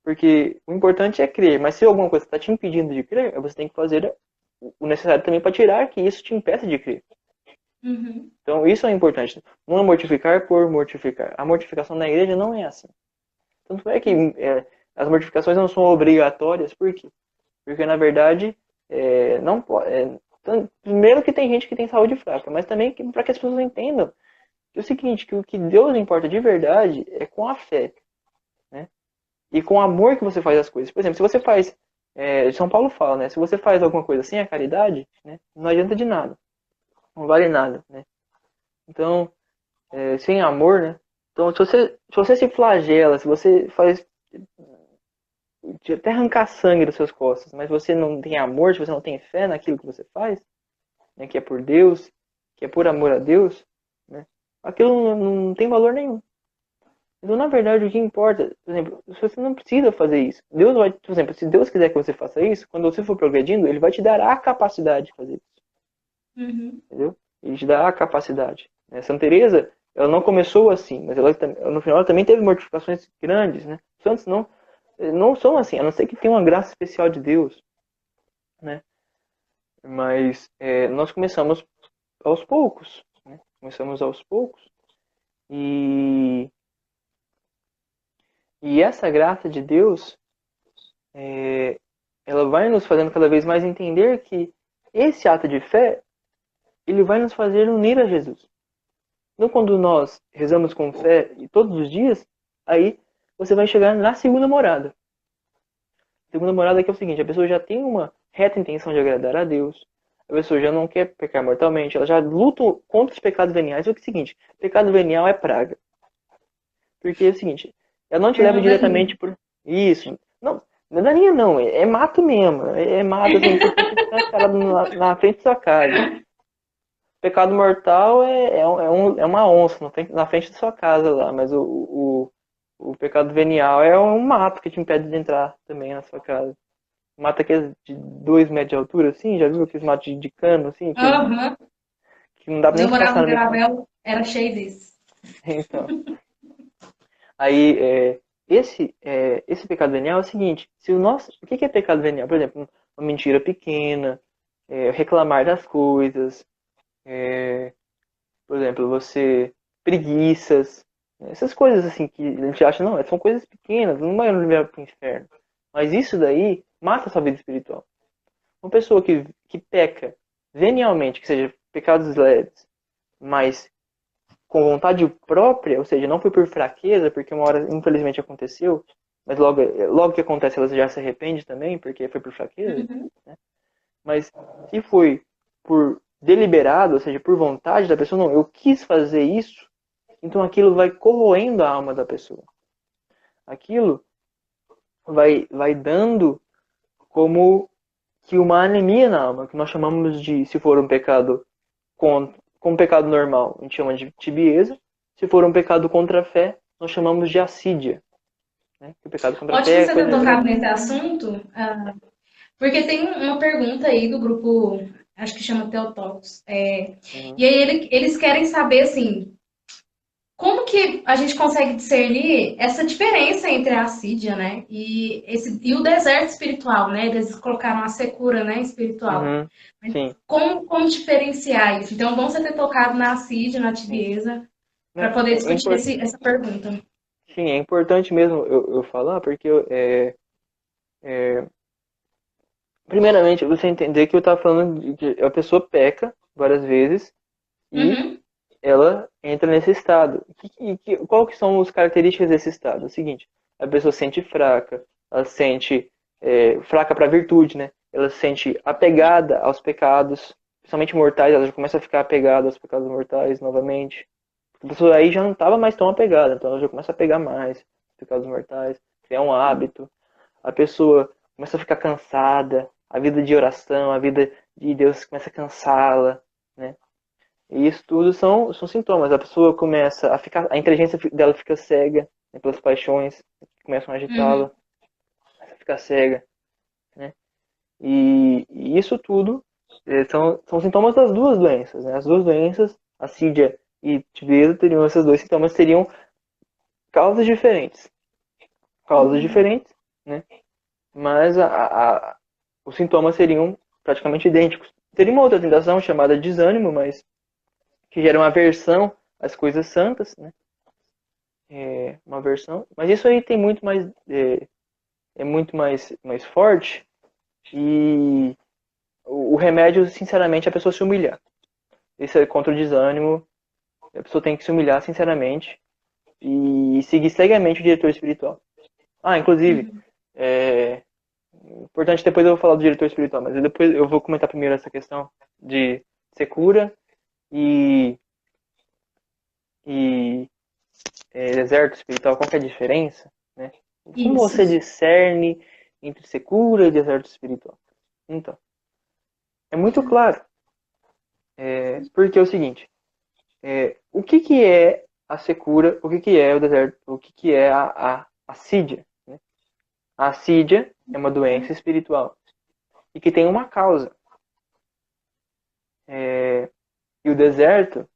Porque o importante é crer, mas se alguma coisa está te impedindo de crer, você tem que fazer o necessário também para tirar que isso te impeça de crer. Uhum. Então isso é importante. Não é mortificar por mortificar. A mortificação na igreja não é assim. Tanto é que as mortificações não são obrigatórias, por quê? Porque na verdade não pode. Primeiro que tem gente que tem saúde fraca, mas também para que as pessoas entendam que é o seguinte, que o que Deus importa de verdade é com a fé, né? E com o amor que você faz as coisas. Por exemplo, se você faz, São Paulo fala, né? Se você faz alguma coisa sem a caridade, né? Não adianta de nada, não vale nada, né? Então, sem amor, né? Então, se você se flagela, se você faz até arrancar sangue das suas costas, mas você não tem amor, se você não tem fé naquilo que você faz, né, que é por Deus, que é por amor a Deus, né, aquilo não tem valor nenhum. Então, na verdade, o que importa, por exemplo, você não precisa fazer isso. Deus vai, por exemplo, se Deus quiser que você faça isso, quando você for progredindo, Ele vai te dar a capacidade de fazer isso. Uhum. Entendeu? Ele te dá a capacidade. Né? Santa Teresa, ela não começou assim, mas no final ela também teve mortificações grandes, né? Os santos não são assim, a não ser que tenha uma graça especial de Deus, né? Mas nós começamos aos poucos, né? Começamos aos poucos e essa graça de Deus, ela vai nos fazendo cada vez mais entender que esse ato de fé, ele vai nos fazer unir a Jesus. Então, quando nós rezamos com fé e todos os dias, aí você vai chegar na segunda morada. A segunda morada que é o seguinte, a pessoa já tem uma reta intenção de agradar a Deus, a pessoa já não quer pecar mortalmente, ela já luta contra os pecados veniais. É o seguinte, pecado venial é praga. Porque é o seguinte, ela não te leva diretamente por... Isso. Não é daninha não, é mato mesmo. É mato, assim, você fica na frente da sua casa. Pecado mortal é uma onça na frente da sua casa lá, mas o pecado venial é um mato que te impede de entrar também na sua casa. Mato aqueles de 2 metros de altura, assim, já viu aqueles matos de cano, assim, Uhum. que não dá pra Quando eu nem morava passar no no meio. Gravel, era cheio disso. Então, aí, esse pecado venial é o seguinte, o que é pecado venial? Por exemplo, uma mentira pequena, reclamar das coisas, por exemplo, você preguiças, né? Essas coisas assim que a gente acha, não, são coisas pequenas, não vai levar para o inferno. Mas isso daí mata a sua vida espiritual. Uma pessoa que peca venialmente, que seja pecados leves, mas com vontade própria, ou seja, não foi por fraqueza, porque uma hora infelizmente aconteceu, mas logo que acontece ela já se arrepende também, porque foi por fraqueza, né? Mas se foi por deliberado, ou seja, por vontade da pessoa, não, eu quis fazer isso, então aquilo vai corroendo a alma da pessoa. Aquilo vai dando como que uma anemia na alma, que nós chamamos de, se for um pecado com um pecado normal, a gente chama de tibieza. Se for um pecado contra a fé, nós chamamos de assídia. Né? O pecado contra a Ótimo fé é você ter coisa tocado de... nesse assunto, porque tem uma pergunta aí do grupo, acho que chama Teotocos. E aí eles querem saber, assim, como que a gente consegue discernir essa diferença entre a assídia, né, e o deserto espiritual, né? Eles colocaram a secura, né, espiritual. Uhum. Mas Sim. como diferenciar isso? Então, é bom você ter tocado na assídia, na Sim. tibieza, para Né? poder discutir essa pergunta. Sim, é importante mesmo eu falar, porque primeiramente você entender que eu estava falando de que a pessoa peca várias vezes e Uhum, ela entra nesse estado. Qual que são as características desse estado? É o seguinte, a pessoa se sente fraca, ela se sente fraca para a virtude, né? Ela se sente apegada aos pecados, principalmente mortais, ela já começa a ficar apegada aos pecados mortais novamente. A pessoa aí já não estava mais tão apegada, então ela já começa a pegar mais aos pecados mortais, criar um hábito. A pessoa começa a ficar cansada, a vida de oração, a vida de Deus começa a cansá-la, né? E isso tudo são sintomas. A pessoa começa a ficar, a inteligência dela fica cega, né, pelas paixões que começam a agitá-la, uhum. começa a ficar cega, né? E isso tudo são sintomas das duas doenças, né? As duas doenças, assídia e tibieza, teriam esses dois sintomas, seriam causas diferentes. Causas diferentes, né? Mas os sintomas seriam praticamente idênticos. Teria uma outra tentação chamada desânimo, mas que gera uma aversão às coisas santas, né? Uma aversão. Mas isso aí tem muito mais é muito mais forte e o remédio, sinceramente, é a pessoa se humilhar. Isso é contra o desânimo. A pessoa tem que se humilhar, sinceramente, e seguir cegamente o diretor espiritual. Inclusive, importante, depois eu vou falar do diretor espiritual, mas depois eu vou comentar primeiro essa questão de ser cura e deserto espiritual, qual que é a diferença, né? Como Isso. você discerne entre secura e deserto espiritual? Então, é muito claro. Porque é o seguinte, o que é a secura, o que é o deserto, o que é a assídia? Né? A assídia é uma doença espiritual e que tem uma causa. E o deserto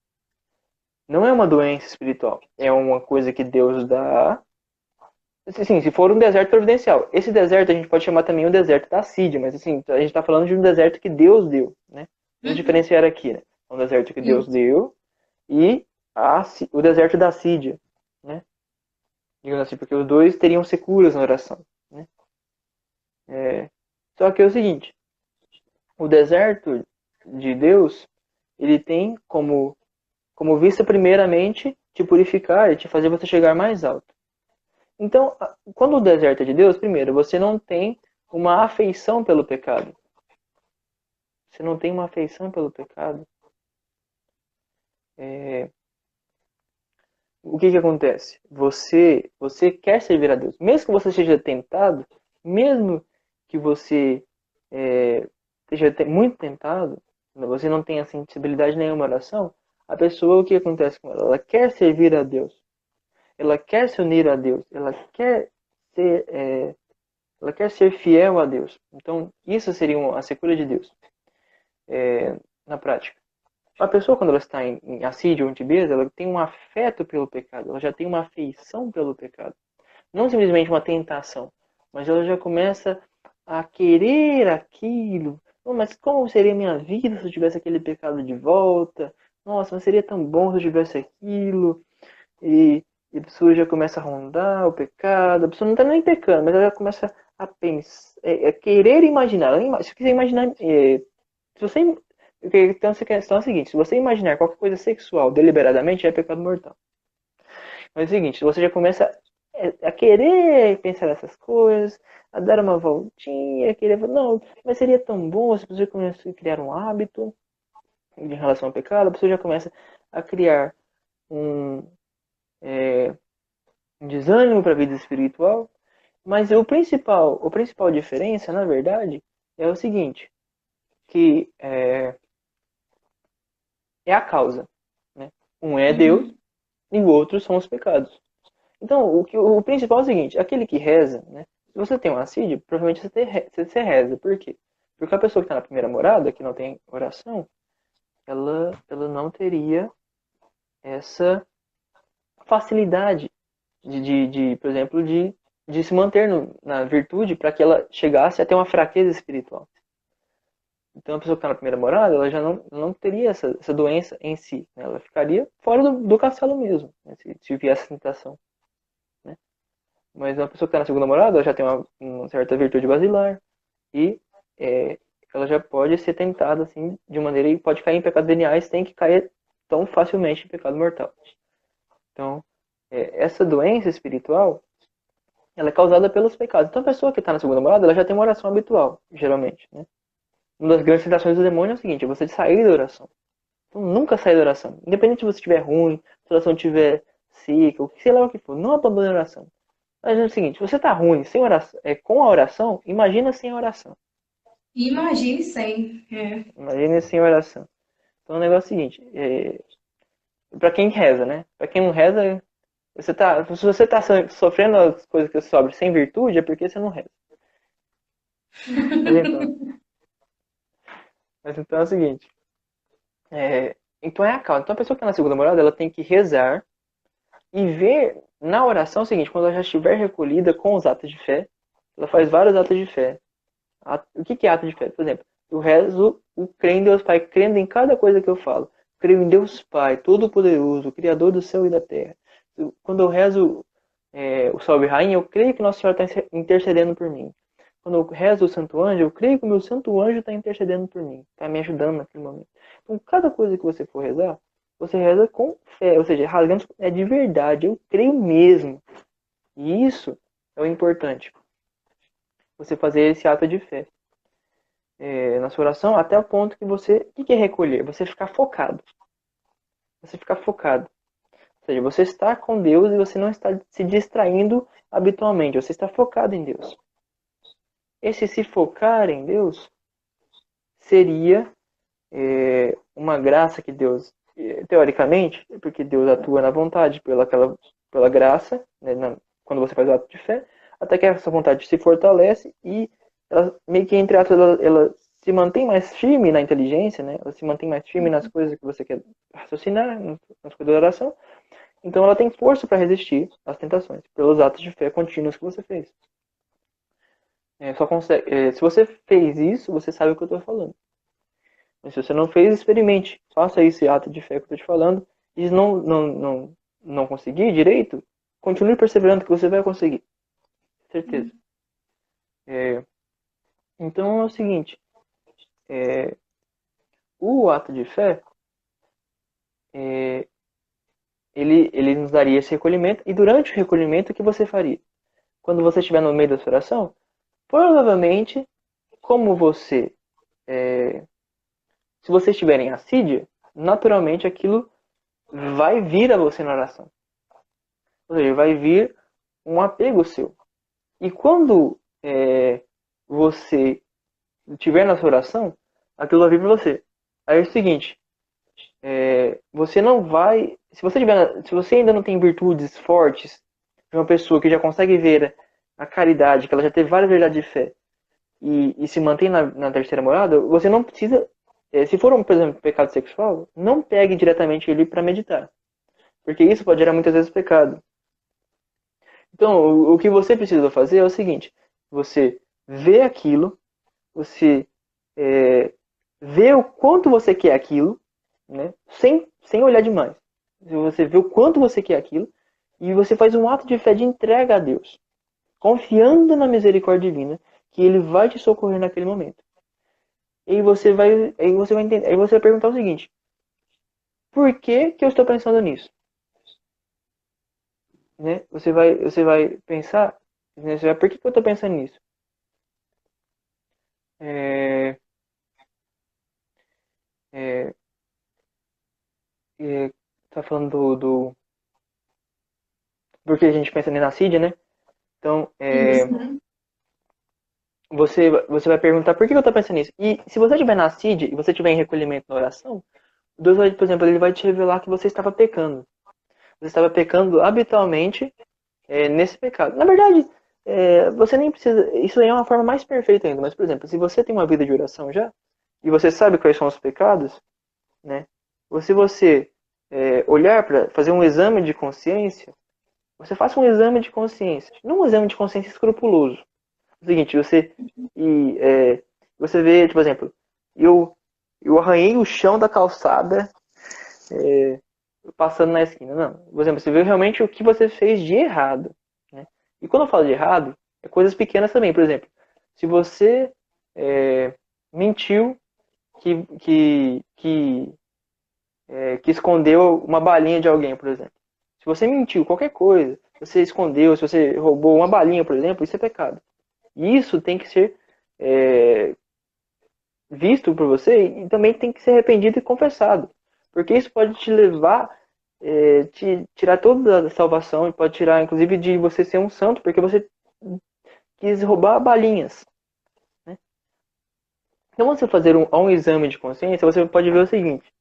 não é uma doença espiritual, é uma coisa que Deus dá. Assim, se for um deserto providencial. Esse deserto a gente pode chamar também o deserto da assídia, mas assim, a gente está falando de um deserto que Deus deu, né? Vamos diferenciar aqui, né? Um deserto que Deus deu e o deserto da assídia, né? Digamos assim, porque os dois teriam securas na oração, né? Só que é o seguinte, o deserto de Deus, ele tem como vista primeiramente te purificar e te fazer você chegar mais alto. Então, quando o deserto é de Deus, primeiro, você não tem uma afeição pelo pecado. Você não tem uma afeição pelo pecado. O que acontece? Você quer servir a Deus. Mesmo que você seja tentado, mesmo que você esteja muito tentado, você não tenha sensibilidade nenhuma oração, a pessoa, o que acontece com ela? Ela quer servir a Deus. Ela quer se unir a Deus. Ela quer ser fiel a Deus. Então, isso seria a secura de Deus na prática. A pessoa, quando ela está em assídia ou em tibieza, ela tem um afeto pelo pecado, ela já tem uma afeição pelo pecado. Não simplesmente uma tentação, mas ela já começa a querer aquilo. Mas como seria minha vida se eu tivesse aquele pecado de volta? nossa, mas seria tão bom se eu tivesse aquilo, e a pessoa já começa a rondar o pecado, a pessoa não está nem pecando, mas ela já começa a pensar, a querer imaginar. Se você imaginar, se você, então a questão é a seguinte, se você imaginar qualquer coisa sexual deliberadamente, é pecado mortal. Mas é o seguinte, você já começa a querer pensar nessas coisas, a dar uma voltinha, a querer, não, mas seria tão bom se você começar a criar um hábito em relação ao pecado, a pessoa já começa a criar um, um desânimo para a vida espiritual. Mas o principal diferença, na verdade, é o seguinte, que é a causa. Né? Um é Deus e o outro são os pecados. Então, o principal é o seguinte, aquele que reza, né? Se você tem um assídio, provavelmente você reza. Por quê? Porque a pessoa que está na primeira morada, que não tem oração, ela não teria essa facilidade por exemplo, de se manter na virtude para que ela chegasse a ter uma fraqueza espiritual. Então, a pessoa que está na primeira morada, ela já não teria essa doença em si. Né? Ela ficaria fora do castelo mesmo, né? se viesse tentação. Né? Mas uma pessoa que está na segunda morada, ela já tem uma certa virtude basilar e ela já pode ser tentada assim, de maneira e pode cair em pecados veniais, tem que cair tão facilmente em pecado mortal. Então, essa doença espiritual, ela é causada pelos pecados. Então, a pessoa que está na segunda morada, ela já tem uma oração habitual, geralmente. Né? Uma das grandes tentações do demônio é o seguinte, é você sair da oração. Então, nunca sair da oração. Independente se você estiver ruim, se a oração estiver seca, sei lá o que for, não abandone a oração. Mas é o seguinte, se você está ruim sem oração, com a oração, imagina sem a oração. Imagine sem. Imagine sem a oração. Então, o negócio é o seguinte, para quem reza, né? Para quem não reza, se você está sofrendo as coisas que sobram sem virtude, é porque você não reza. Mas então é o seguinte. Então é a causa. Então a pessoa que está na segunda morada, ela tem que rezar e ver na oração o seguinte, quando ela já estiver recolhida com os atos de fé, ela faz vários atos de fé. O que é ato de fé? Por exemplo, eu rezo o creio em Deus Pai, crendo em cada coisa que eu falo. Creio em Deus Pai, Todo-Poderoso, Criador do céu e da terra. Quando eu rezo o Salve Rainha, eu creio que Nossa Senhora está intercedendo por mim. Quando eu rezo o Santo Anjo, eu creio que o meu Santo Anjo está intercedendo por mim, está me ajudando naquele momento. Então, cada coisa que você for rezar, você reza com fé, ou seja, rasgando de verdade, eu creio mesmo. E isso é o importante. Você fazer esse ato de fé na sua oração até o ponto que você... O que é recolher? Você ficar focado. Você ficar focado. Ou seja, você está com Deus e você não está se distraindo habitualmente. Você está focado em Deus. Esse se focar em Deus seria uma graça que Deus, teoricamente, porque Deus atua na vontade pela graça, né, quando você faz o ato de fé, até que essa vontade se fortalece e ela, meio que entre aspas, ela se mantém mais firme na inteligência, né? Ela se mantém mais firme nas coisas que você quer raciocinar, nas coisas da oração. Então ela tem força para resistir às tentações, pelos atos de fé contínuos que você fez. Se você fez isso, você sabe o que eu estou falando. Mas se você não fez, experimente. Faça esse ato de fé que eu estou te falando. E se não conseguir direito, continue perseverando que você vai conseguir. Certeza. Então é o seguinte. O ato de fé, ele nos daria esse recolhimento. E durante o recolhimento, o que você faria? Quando você estiver no meio da sua oração, provavelmente, como você... se você estiver em assídia, naturalmente aquilo vai vir a você na oração. Ou seja, vai vir um apego seu. E quando você estiver na sua oração, aquilo vai vir para você. Aí é o seguinte, você não vai... Se você ainda não tem virtudes fortes de uma pessoa que já consegue ver a caridade, que ela já teve várias verdades de fé, e se mantém na terceira morada, você não precisa... Se for, por exemplo, pecado sexual, não pegue diretamente ele para meditar. Porque isso pode gerar muitas vezes pecado. Então, o que você precisa fazer é o seguinte. Você vê aquilo, você vê o quanto você quer aquilo, né? Sem olhar demais. Você vê o quanto você quer aquilo e você faz um ato de fé de entrega a Deus, confiando na misericórdia divina que Ele vai te socorrer naquele momento. E aí você vai entender, aí você vai perguntar o seguinte: por que eu estou pensando nisso? Né? Você vai pensar, né? Por que eu estou pensando nisso? É, é, é, tá falando porque a gente pensa na CID, né? Então, Isso. você vai perguntar por que eu estou pensando nisso. E se você estiver na CID e você estiver em recolhimento na oração, Deus vai, por exemplo, ele vai te revelar que você estava pecando. Você estava pecando habitualmente nesse pecado. Na verdade, você nem precisa. Isso aí é uma forma mais perfeita ainda. Mas, por exemplo, se você tem uma vida de oração já, e você sabe quais são os pecados, né? Ou se você olhar para fazer um exame de consciência, você faça um exame de consciência. Não um exame de consciência escrupuloso. É o seguinte, você vê, tipo, por exemplo, eu arranhei o chão da calçada passando na esquina. Não. Por exemplo, você vê realmente o que você fez de errado. Né? E quando eu falo de errado, é coisas pequenas também. Por exemplo, se você mentiu que escondeu uma balinha de alguém, por exemplo. Se você mentiu qualquer coisa, se você escondeu, se você roubou uma balinha, por exemplo, isso é pecado. E isso tem que ser visto por você e também tem que ser arrependido e confessado. Porque isso pode te levar, te tirar toda a salvação e pode tirar, inclusive, de você ser um santo, porque você quis roubar balinhas. Né? Então, você fazer um exame de consciência, você pode ver o seguinte: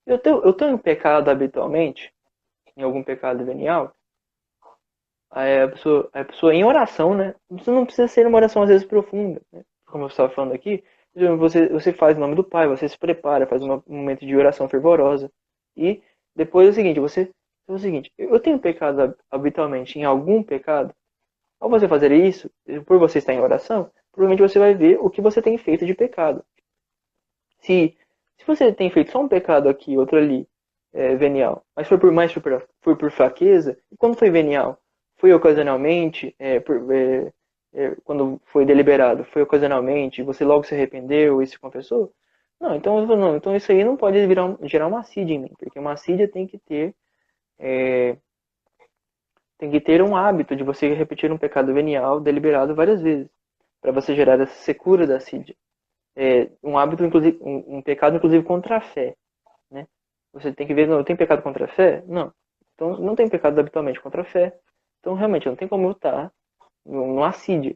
eu tenho pecado habitualmente, em algum pecado venial. Aí a pessoa em oração, né? Você não precisa ser uma oração às vezes profunda, né? Como eu estava falando aqui, você faz o nome do Pai, você se prepara, faz um momento de oração fervorosa. E depois é o seguinte, eu tenho pecado habitualmente em algum pecado. Ao você fazer isso, por você estar em oração, provavelmente você vai ver o que você tem feito de pecado. Se você tem feito só um pecado aqui, outro ali, venial, mas foi por fraqueza, e quando foi venial? Foi ocasionalmente, quando foi deliberado, foi ocasionalmente, você logo se arrependeu e se confessou? Não, então isso aí não pode gerar uma assídia em mim, porque uma assídia tem que ter um hábito de você repetir um pecado venial deliberado várias vezes, para você gerar essa secura da assídia. Um hábito, inclusive, um pecado, inclusive, contra a fé. Né? Você tem que ver, não, tem pecado contra a fé? Não. Então, não tem pecado habitualmente contra a fé. Então, realmente, não tem como eu estar no assídia.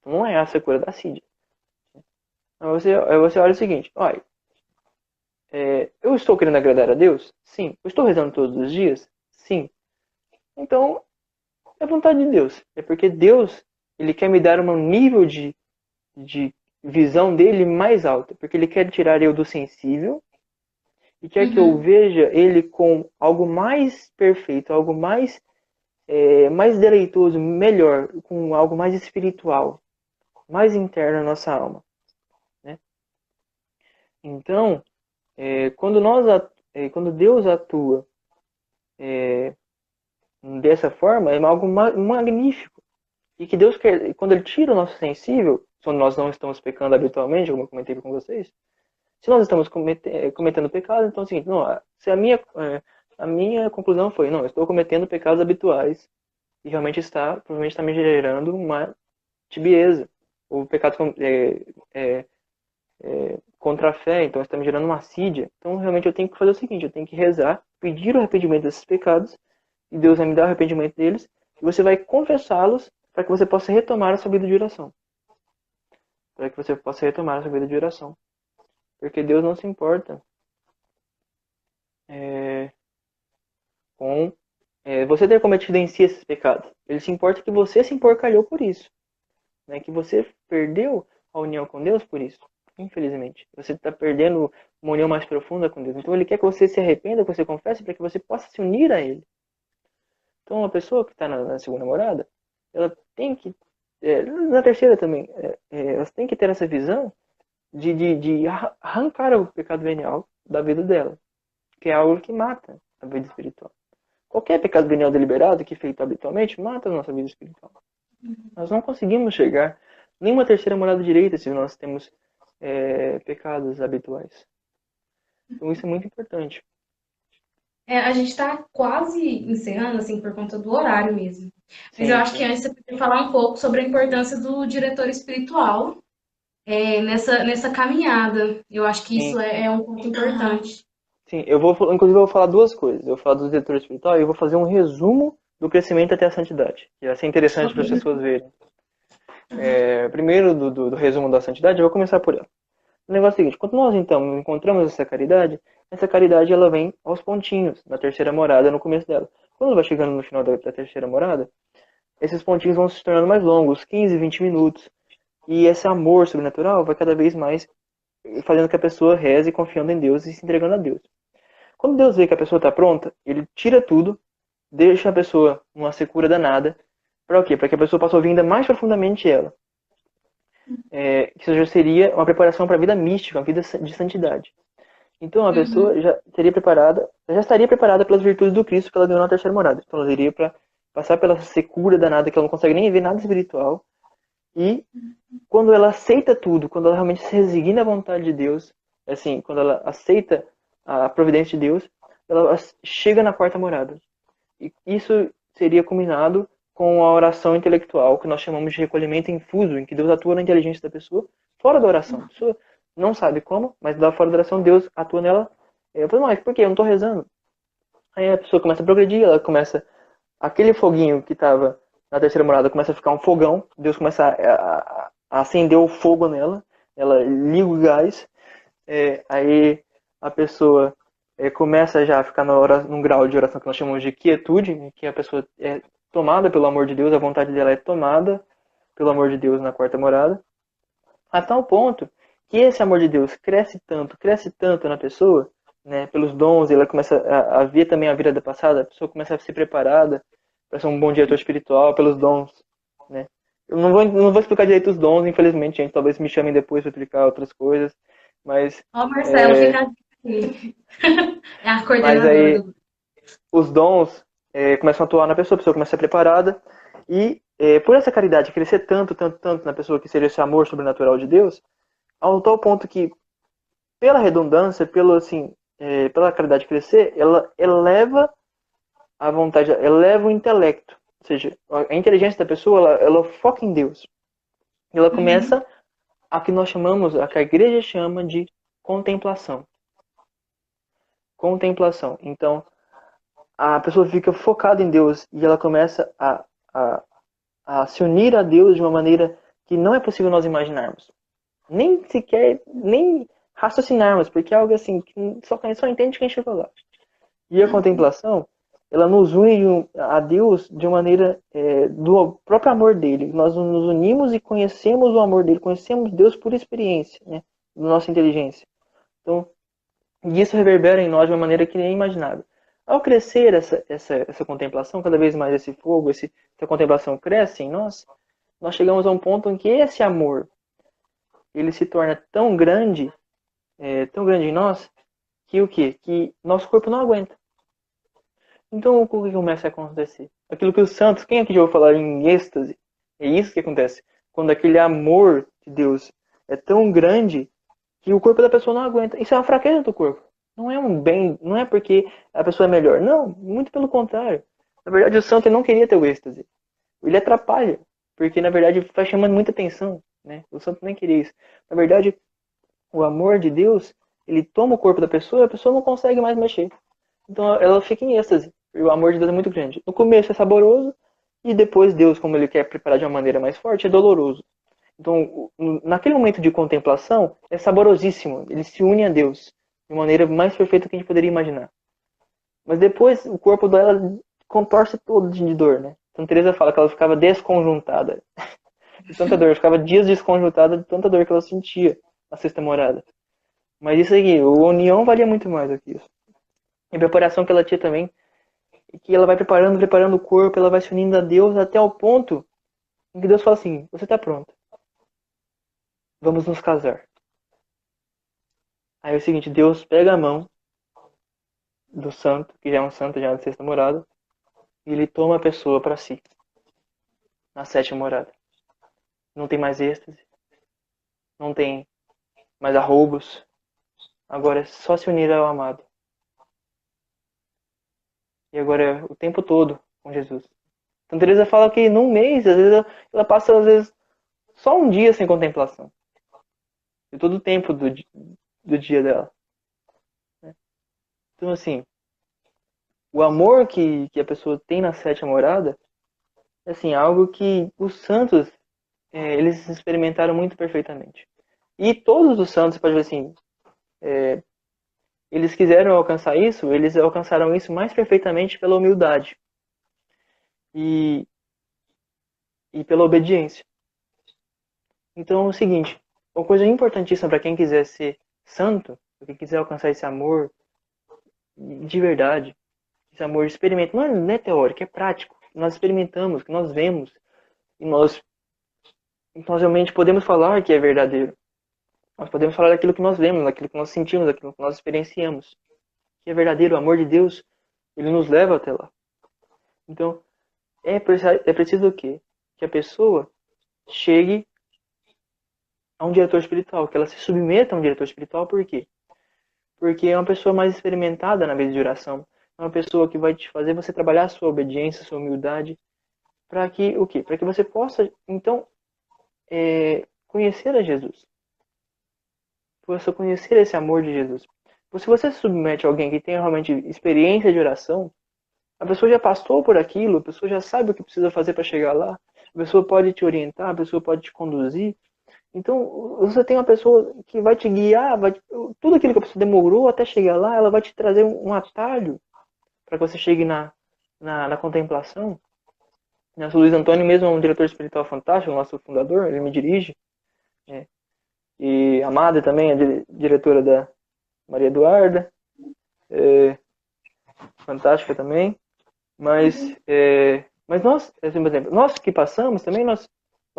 Então, não é a secura da assídia. Aí você olha o seguinte, olha, eu estou querendo agradar a Deus? Sim. Eu estou rezando todos os dias? Sim. Então, é vontade de Deus. É porque Deus, Ele quer me dar um nível de visão dele mais alta. Porque Ele quer tirar eu do sensível e quer que eu veja Ele com algo mais perfeito, algo mais deleitoso, melhor, com algo mais espiritual, mais interno na nossa alma. Né? Então, quando Deus atua dessa forma, é algo magnífico. E que Deus quer, quando Ele tira o nosso sensível, quando nós não estamos pecando habitualmente, como eu comentei com vocês, se nós estamos cometendo pecado, então é o seguinte, não, se a minha conclusão foi, não, eu estou cometendo pecados habituais e realmente provavelmente está me gerando uma tibieza, ou pecado contra a fé, então está me gerando uma assídia. Então realmente eu tenho que fazer o seguinte, eu tenho que rezar, pedir o arrependimento desses pecados, e Deus vai me dar o arrependimento deles, e você vai confessá-los para que você possa retomar a sua vida de oração. Para que você possa retomar a sua vida de oração. Porque Deus não se importa com você ter cometido em si esses pecados. Ele se importa que você se emporcalhou por isso. Né? Que você perdeu a união com Deus por isso. Infelizmente. Você está perdendo uma união mais profunda com Deus. Então Ele quer que você se arrependa, que você confesse, para que você possa se unir a Ele. Então uma pessoa que está na segunda morada, ela tem que, na terceira também, ela tem que ter essa visão de arrancar o pecado venial da vida dela. que é algo que mata a vida espiritual. Qualquer pecado venial deliberado que é feito habitualmente mata a nossa vida espiritual. Nós não conseguimos chegar nenhuma terceira morada direita se nós temos pecados habituais. Então isso é muito importante. A gente está quase encerrando, assim, por conta do horário mesmo. Mas eu Sim, acho que sim. antes você poderia falar um pouco sobre a importância do diretor espiritual nessa caminhada. Eu acho que Sim, isso é um ponto importante. sim. Inclusive, eu vou falar duas coisas. Eu vou falar do diretor espiritual e eu vou fazer um resumo do crescimento até a santidade. Que vai ser interessante para as pessoas verem. Primeiro, do resumo da santidade, eu vou começar por ela. O negócio é o seguinte, quando nós então encontramos essa caridade ela vem aos pontinhos, na terceira morada, no começo dela. Quando vai chegando no final da terceira morada, esses pontinhos vão se tornando mais longos, 15, 20 minutos. E esse amor sobrenatural vai cada vez mais fazendo que a pessoa reze confiando em Deus e se entregando a Deus. Quando Deus vê que a pessoa está pronta, ele tira tudo, deixa a pessoa numa secura danada. Para o quê? Para que a pessoa possa ouvir ainda mais profundamente ela. Que isso já seria uma preparação para a vida mística, uma vida de santidade. Então a pessoa já estaria preparada pelas virtudes do Cristo que ela ganhou na terceira morada. Então ela iria para passar pela secura danada que ela não consegue nem ver nada espiritual. E quando ela aceita tudo, quando ela realmente se resigna à vontade de Deus, assim, quando ela aceita a providência de Deus, ela chega na quarta morada. E isso seria combinado com a oração intelectual, que nós chamamos de recolhimento infuso, em que Deus atua na inteligência da pessoa, fora da oração. A pessoa não sabe como, mas lá fora da oração Deus atua nela. Eu falo, mas por quê? Eu não estou rezando. Aí a pessoa começa a progredir, ela começa... Aquele foguinho que estava na terceira morada começa a ficar um fogão, Deus começa a acender o fogo nela, ela liga o gás, aí a pessoa começa já a ficar num grau de oração que nós chamamos de quietude, em que a pessoa é tomada pelo amor de Deus, a vontade dela é tomada pelo amor de Deus na quarta morada, a tal ponto que esse amor de Deus cresce tanto na pessoa, né, pelos dons, ela começa a ver também a vida passada, a pessoa começa a ser preparada para ser um bom diretor espiritual, pelos dons, né. Eu não vou explicar direito os dons, infelizmente, gente, talvez me chamem depois para explicar outras coisas, mas... Ó, Marcelo, fica a dica aí. É a Mas coordenadora aí do... os dons começam a atuar na pessoa, a pessoa começa a ser preparada, e por essa caridade crescer tanto na pessoa, que seria esse amor sobrenatural de Deus, ao tal ponto que, pela redundância, pela caridade crescer, ela eleva a vontade, eleva o intelecto. Ou seja, a inteligência da pessoa, ela foca em Deus. Ela começa a que nós chamamos, a que a igreja chama de contemplação. Contemplação. Então, a pessoa fica focada em Deus e ela começa a se unir a Deus de uma maneira que não é possível nós imaginarmos. Nem raciocinarmos, porque é algo assim que só entende quem chegou lá. E a contemplação, ela nos une a Deus de uma maneira do próprio amor dele. Nós nos unimos e conhecemos o amor dele, conhecemos Deus por experiência, né, da nossa inteligência. Então, isso reverbera em nós de uma maneira que nem imaginável. Ao crescer essa contemplação, cada vez mais esse fogo, essa contemplação cresce em nós chegamos a um ponto em que esse amor ele se torna tão grande em nós, que o quê? Que nosso corpo não aguenta. Então, o que começa a acontecer? Aquilo que os santos, quem aqui já ouviu falar em êxtase? É isso que acontece. Quando aquele amor de Deus é tão grande que o corpo da pessoa não aguenta. Isso é uma fraqueza do corpo. Não é um bem, não é porque a pessoa é melhor. Não, muito pelo contrário. Na verdade, o santo não queria ter o êxtase. Ele atrapalha, porque na verdade vai chamando muita atenção, né? O santo nem queria isso. Na verdade, o amor de Deus, ele toma o corpo da pessoa e a pessoa não consegue mais mexer. Então ela fica em êxtase. O amor de Deus é muito grande. No começo é saboroso e depois Deus, como ele quer preparar de uma maneira mais forte, é doloroso. Então, naquele momento de contemplação, é saborosíssimo. Ele se une a Deus de maneira mais perfeita que a gente poderia imaginar. Mas depois o corpo dela contorce todo de dor, né? Então Teresa fala que ela ficava desconjuntada de tanta dor, ficava dias desconjuntada de tanta dor que ela sentia na sexta morada. Mas isso aqui, a união valia muito mais do que isso. E a preparação que ela tinha também, que ela vai preparando o corpo, ela vai se unindo a Deus até o ponto em que Deus fala assim: você está pronto, vamos nos casar. Aí é o seguinte, Deus pega a mão do santo, que já é um santo, já é na sexta morada, e ele toma a pessoa para si, na sétima morada. Não tem mais êxtase, não tem mais arroubos, agora é só se unir ao amado. E agora é o tempo todo com Jesus. Então Teresa fala que num mês, às vezes, ela passa às vezes só um dia sem contemplação. De todo o tempo do dia dela. Então assim, o amor que a pessoa tem na sétima morada é assim, algo que os santos, eles experimentaram muito perfeitamente. E todos os santos, pode ver assim, eles quiseram alcançar isso, eles alcançaram isso mais perfeitamente pela humildade e pela obediência. Então é o seguinte, uma coisa importantíssima para quem quiser ser santo, para quem quiser alcançar esse amor de verdade, esse amor experimento, não é teórico, é prático. Nós experimentamos, que nós vemos, e nós realmente podemos falar que é verdadeiro. Nós podemos falar daquilo que nós vemos, daquilo que nós sentimos, daquilo que nós experienciamos. Que é verdadeiro, o amor de Deus, ele nos leva até lá. Então, é preciso o quê? Que a pessoa chegue a um diretor espiritual, que ela se submeta a um diretor espiritual, por quê? Porque é uma pessoa mais experimentada na vida de oração, é uma pessoa que vai te fazer você trabalhar a sua obediência, a sua humildade, para que o quê? Para que você possa, então, conhecer a Jesus. Possa conhecer esse amor de Jesus. Se você se submete a alguém que tem realmente experiência de oração, a pessoa já passou por aquilo, a pessoa já sabe o que precisa fazer para chegar lá, a pessoa pode te orientar, a pessoa pode te conduzir. Então, você tem uma pessoa que vai te guiar, tudo aquilo que a pessoa demorou até chegar lá, ela vai te trazer um atalho para que você chegue na contemplação. Nosso Luiz Antônio mesmo é um diretor espiritual fantástico, o nosso fundador, ele me dirige. E a Madre também é diretora da Maria Eduarda, fantástica também. Mas nós, assim, por exemplo, nós que passamos também, nós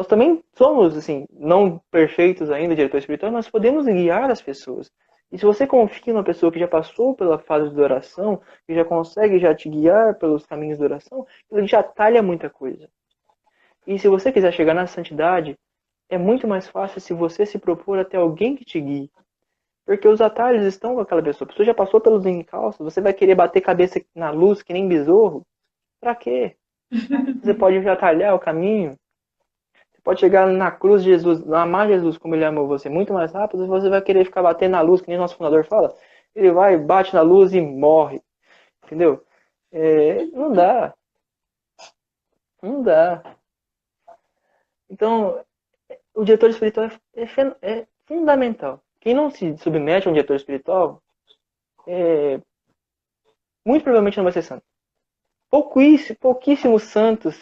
também somos, assim, não perfeitos ainda, diretor espiritual, nós podemos guiar as pessoas. E se você confia numa pessoa que já passou pela fase de oração, que já consegue já te guiar pelos caminhos de oração, ele já atalha muita coisa. E se você quiser chegar na santidade, é muito mais fácil se você se propor a ter alguém que te guie. Porque os atalhos estão com aquela pessoa. A pessoa já passou pelos encalços, você vai querer bater cabeça na luz que nem besouro? Pra quê? Você pode atalhar o caminho. Você pode chegar na cruz de Jesus, amar Jesus como ele amou você muito mais rápido, você vai querer ficar batendo na luz, que nem nosso fundador fala. Ele vai, bate na luz e morre. Entendeu? Não dá. Não dá. Então, o diretor espiritual é fundamental. Quem não se submete a um diretor espiritual, muito provavelmente não vai ser santo. Pouquíssimos santos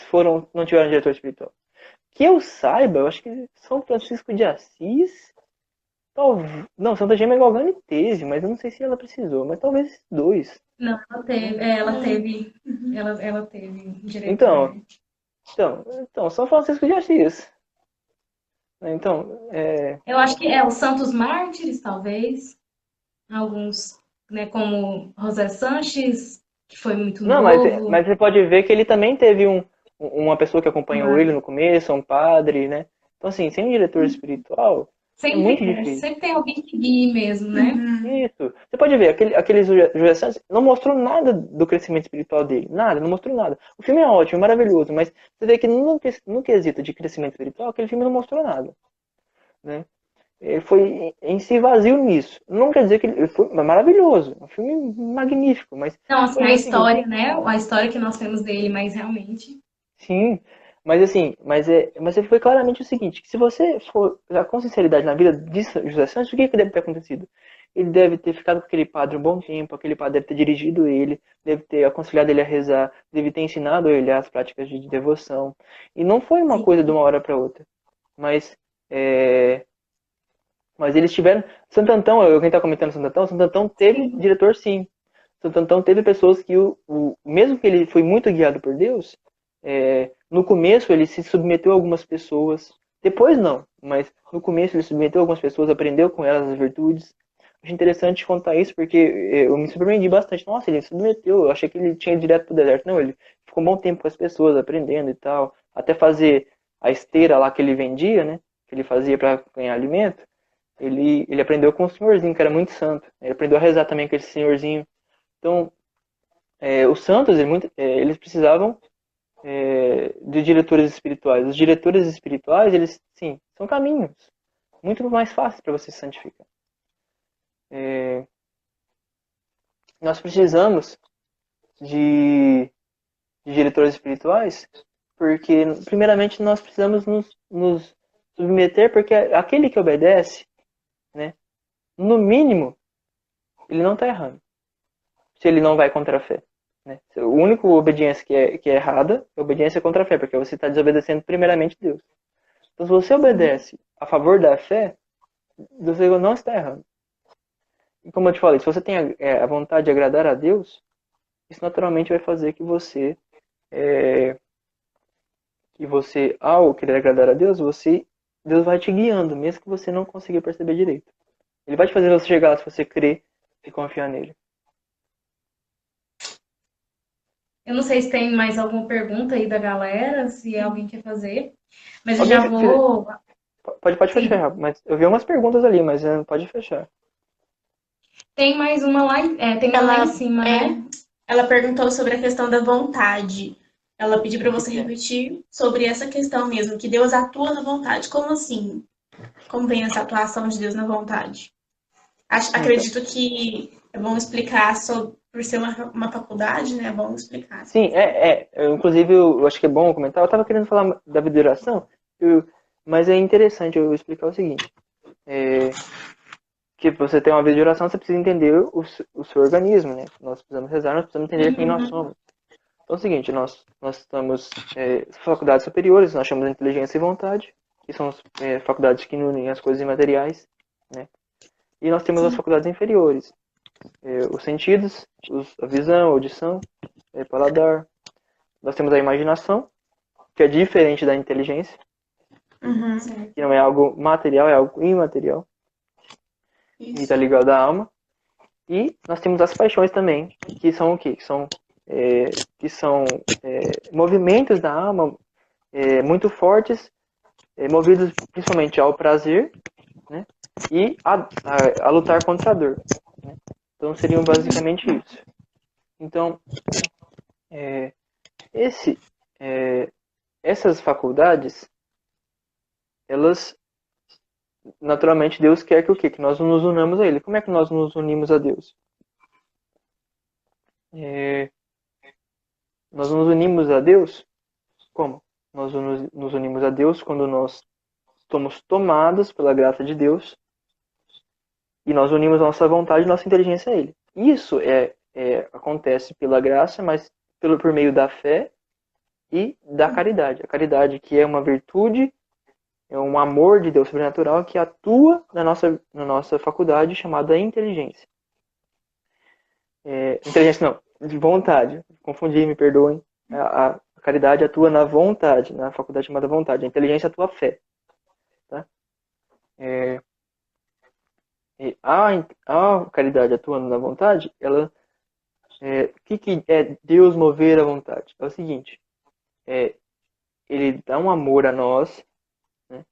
não tiveram diretor espiritual. Que eu saiba, eu acho que São Francisco de Assis, não, Santa Gêmea Galgani teve, mas eu não sei se ela precisou, mas talvez 2. Não, ela teve diretor. Então, São Francisco de Assis. Então, eu acho que os Santos Mártires, talvez. Alguns, né, como José Sanches, que foi muito não, novo. Mas você pode ver que ele também teve uma pessoa que acompanhou ele no começo, um padre, né? Então, assim, sem um diretor espiritual, é muito difícil. Sempre tem alguém que guie mesmo, né? Isso. Você pode ver, aquele José Santos não mostrou nada do crescimento espiritual dele. Nada, não mostrou nada. O filme é ótimo, é maravilhoso, mas você vê que no quesito de crescimento espiritual, aquele filme não mostrou nada. Né? Ele foi em si vazio nisso. Não quer dizer que ele foi maravilhoso. É um filme magnífico, mas... Não, assim, a história, né? A história que nós temos dele, mas realmente... Sim, mas assim, mas foi claramente o seguinte, que se você for com sinceridade na vida de José Santos, o que deve ter acontecido? Ele deve ter ficado com aquele padre um bom tempo, aquele padre deve ter dirigido ele, deve ter aconselhado ele a rezar, deve ter ensinado ele as práticas de devoção. E não foi uma coisa de uma hora para outra. Mas eles tiveram... Santo Antão, alguém está comentando Santo Antão teve diretor sim. Santo Antão teve pessoas que, mesmo que ele foi muito guiado por Deus, no começo ele se submeteu a algumas pessoas, depois não, mas no começo ele submeteu a algumas pessoas, aprendeu com elas as virtudes, acho interessante contar isso, porque eu me surpreendi bastante. Nossa, ele se submeteu, eu achei que ele tinha ido direto pro deserto. Não, ele ficou um bom tempo com as pessoas, aprendendo e tal. Até fazer a esteira lá que ele vendia, né? Que ele fazia para ganhar alimento. Ele aprendeu com o senhorzinho, que era muito santo. Ele aprendeu a rezar também com esse senhorzinho. Então, os santos, eles precisavam de diretores espirituais. Os diretores espirituais, eles, sim, são caminhos muito mais fáceis para você se santificar. Nós precisamos de diretores espirituais porque, primeiramente, nós precisamos nos submeter, porque aquele que obedece, né, no mínimo, ele não está errando, se ele não vai contra a fé. Né? A única obediência que é errada é a obediência contra a fé, porque você está desobedecendo primeiramente Deus. Então, se você obedece a favor da fé, você não está errando. E como eu te falei, se você tem a vontade de agradar a Deus, isso naturalmente vai fazer que você, ao querer agradar a Deus, Deus vai te guiando, mesmo que você não consiga perceber direito. Ele vai te fazer você chegar lá se você crer e confiar nele. Eu não sei se tem mais alguma pergunta aí da galera, se alguém quer fazer, mas eu já vou... Pode fechar, mas eu vi umas perguntas ali, mas pode fechar. Tem mais uma lá, tem uma lá em cima, né? Ela perguntou sobre a questão da vontade. Ela pediu para você repetir sobre essa questão mesmo, que Deus atua na vontade. Como assim? Como vem essa atuação de Deus na vontade? Acredito que é bom explicar por ser uma faculdade, né? É bom explicar. Sim, inclusive, eu acho que é bom comentar. Eu estava querendo falar da vida de oração, mas é interessante eu explicar o seguinte. Que você tem uma vida de oração, você precisa entender o seu organismo, né? Nós precisamos rezar, nós precisamos entender quem nós somos. Então é o seguinte, nós estamos faculdades superiores, nós chamamos de inteligência e vontade, que são faculdades que unem as coisas imateriais, né? E nós temos as faculdades inferiores, os sentidos, a visão, a audição, paladar. Nós temos a imaginação, que é diferente da inteligência, que não é algo material, é algo imaterial. E está ligado à alma. E nós temos as paixões também, que são o quê? Que são movimentos da alma muito fortes, movidos principalmente ao prazer, né? E a lutar contra a dor. Né? Então seriam basicamente isso. Então, essas faculdades, elas, naturalmente, Deus quer que o quê? Que nós nos unamos a Ele. Como é que nós nos unimos a Deus? Nós nos unimos a Deus? Como? Nós nos unimos a Deus quando nós somos tomados pela graça de Deus e nós unimos nossa vontade e nossa inteligência a Ele. Isso acontece pela graça, mas por meio da fé e da caridade. A caridade, que é uma virtude, é um amor de Deus sobrenatural que atua na nossa faculdade chamada inteligência. Inteligência não, de vontade. Confundi, me perdoem. A caridade atua na vontade, na faculdade chamada vontade. A inteligência atua a fé. Tá? A caridade atuando na vontade, ela... O que é Deus mover a vontade? É o seguinte, Ele dá um amor a nós, né?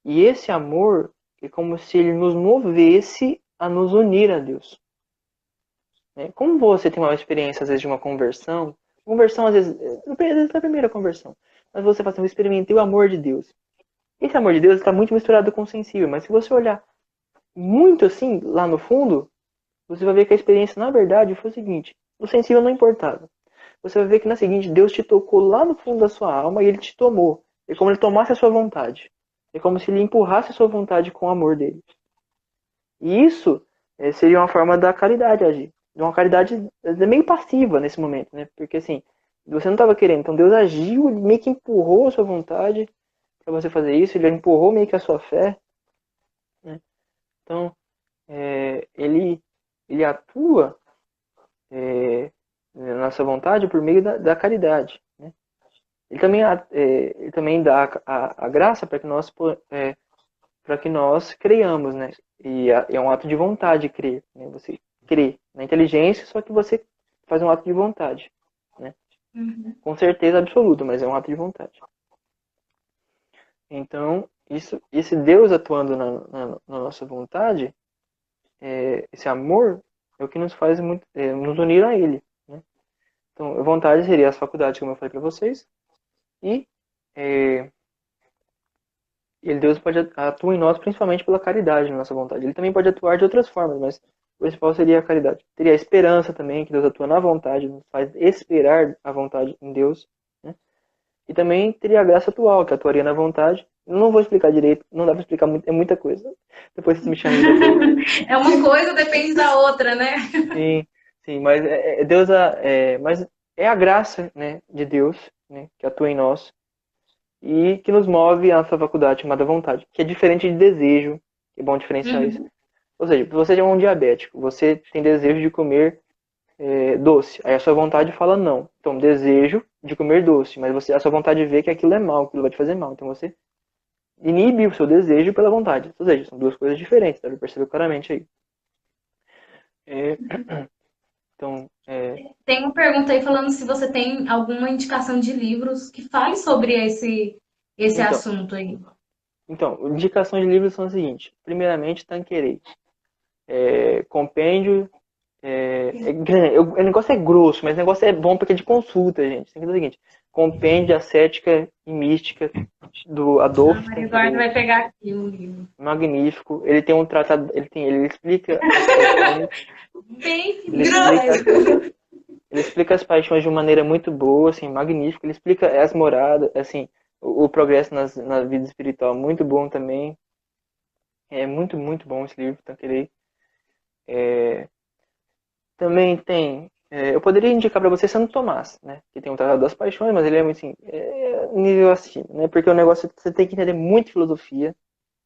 E esse amor é como se Ele nos movesse a nos unir a Deus. Como você tem uma experiência, às vezes, de uma conversão, às vezes é a primeira conversão, mas você fala assim, eu experimentei o amor de Deus. Esse amor de Deus está muito misturado com o sensível, mas se você olhar muito assim, lá no fundo, você vai ver que a experiência, na verdade, foi o seguinte, o sensível não importava. Você vai ver que na seguinte, Deus te tocou lá no fundo da sua alma e Ele te tomou. É como Ele tomasse a sua vontade. É como se Ele empurrasse a sua vontade com o amor dele. E isso seria uma forma da caridade agir. Uma caridade meio passiva nesse momento, né? Porque assim, você não estava querendo, então Deus agiu, Ele meio que empurrou a sua vontade para você fazer isso, Ele empurrou meio que a sua fé, né? Então, ele atua na nossa vontade por meio da caridade, né? Ele também dá a graça para que nós para que nós creiamos, né? E é um ato de vontade crer, né? Você crê na inteligência, só que você faz um ato de vontade, né? Com certeza absoluta, mas é um ato de vontade. Então, esse Deus atuando na nossa vontade, esse amor, é o que nos faz nos unir a Ele, né? Então, a vontade seria as faculdades, como eu falei para vocês, e Deus pode atuar em nós principalmente pela caridade na nossa vontade. Ele também pode atuar de outras formas, mas o principal seria a caridade. Teria a esperança também, que Deus atua na vontade, nos faz esperar a vontade em Deus, né? E também teria a graça atual, que atuaria na vontade. Não vou explicar direito, não dá para explicar muito, é muita coisa. Depois vocês me chamam depois. É uma coisa, depende da outra, né? Sim, mas Deus, mas é a graça, né, de Deus, né, que atua em nós e que nos move a nossa faculdade chamada vontade, que é diferente de desejo, é bom diferenciar isso. Ou seja, você é um diabético, você tem desejo de comer doce, aí a sua vontade fala não. Então, desejo de comer doce, mas a sua vontade vê que aquilo é mal, aquilo vai te fazer mal. Então, você inibe o seu desejo pela vontade. Ou seja, são duas coisas diferentes, dá pra perceber claramente aí. Então, Tem uma pergunta aí falando se você tem alguma indicação de livros que fale sobre esse assunto aí. Então, indicações de livros são as seguintes. Primeiramente, Tanqueray. Compêndio. O negócio é grosso, mas o negócio é bom porque é de consulta, gente. Tem que dizer o seguinte: Compêndio Ascética e Mística do Adolfo Tanqueray. Eduardo vai pegar aqui o livro. Magnífico. Ele tem um tratado. Ele explica. Bem Ele explica as paixões de uma maneira muito boa, assim, magnífico. Ele explica as moradas, assim, o progresso na vida espiritual, muito bom também. É muito, muito bom esse livro, Tanqueray. Também tem... eu poderia indicar para você Santo Tomás, né? Que tem o Tratado das Paixões, mas ele é muito, assim, nível acima, né? Porque o negócio, você tem que entender muito filosofia.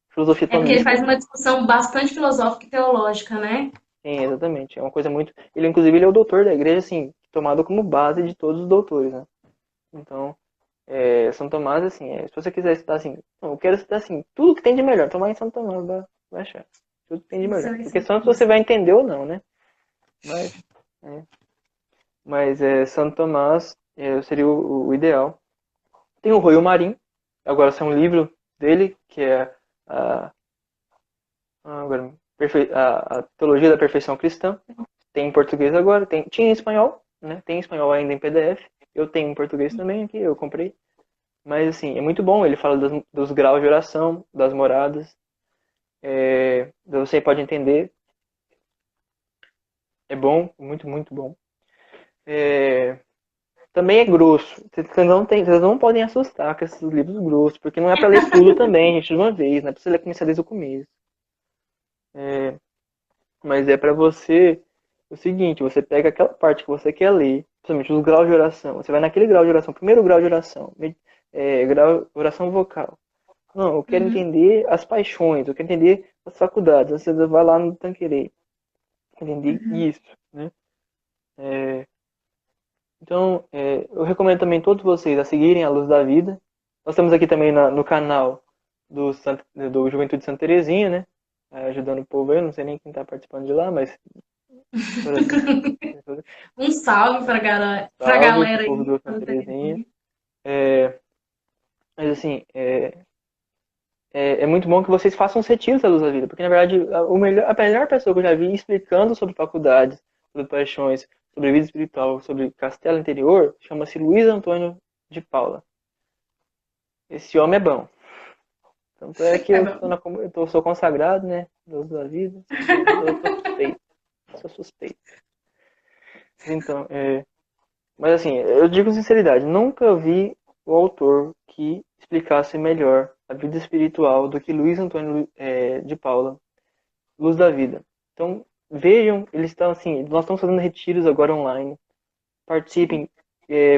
Filosofia porque ele faz uma discussão bastante filosófica e teológica, né? Sim, exatamente. É uma coisa muito... Inclusive, ele é o doutor da igreja, assim, tomado como base de todos os doutores, né? Então, São Tomás, assim, se você quiser estudar, assim, eu quero estudar, assim, tudo que tem de melhor, tomar em São Tomás, vai achar. Tudo que tem de melhor. Porque só se você vai entender ou não, né? Mas Santo Tomás seria o ideal. Tem o Royo Marim, agora é um livro dele, que é a Teologia da Perfeição Cristã. Tem em português agora, tinha em espanhol, né? Tem em espanhol ainda em PDF. Eu tenho em português também aqui, eu comprei. Mas assim, é muito bom, ele fala dos graus de oração, das moradas. Você pode entender. É bom, muito, muito bom. Também é grosso. Vocês não podem assustar com esses livros grossos, porque não é para ler tudo também, gente, de uma vez, não é para você começar desde o começo. Mas é para você o seguinte: você pega aquela parte que você quer ler, principalmente os graus de oração. Você vai naquele grau de oração, primeiro grau de oração, oração vocal. Não, eu quero entender as paixões, eu quero entender as faculdades. Você vai lá no Tanqueray, entender isso, né? Então, eu recomendo também todos vocês a seguirem a Luz da Vida. Nós estamos aqui também no canal do Juventude Santa Terezinha, né? Ajudando o povo aí, eu não sei nem quem está participando de lá, mas... Um salve pra galera aí. Povo do Santa Terezinha. Mas assim, é muito bom que vocês façam os retiros da Luz da Vida, porque na verdade a melhor pessoa que eu já vi explicando sobre faculdades, sobre paixões, sobre vida espiritual, sobre castelo interior, chama-se Luiz Antônio de Paula. Esse homem é bom. Tanto é que eu sou consagrado, né? Deus da vida. Eu sou suspeito. Então, mas assim, eu digo com sinceridade, nunca vi o autor que explicasse melhor a vida espiritual do que Luiz Antônio de Paula, Luz da Vida. Então, vejam, eles estão assim, nós estamos fazendo retiros agora online. Participem,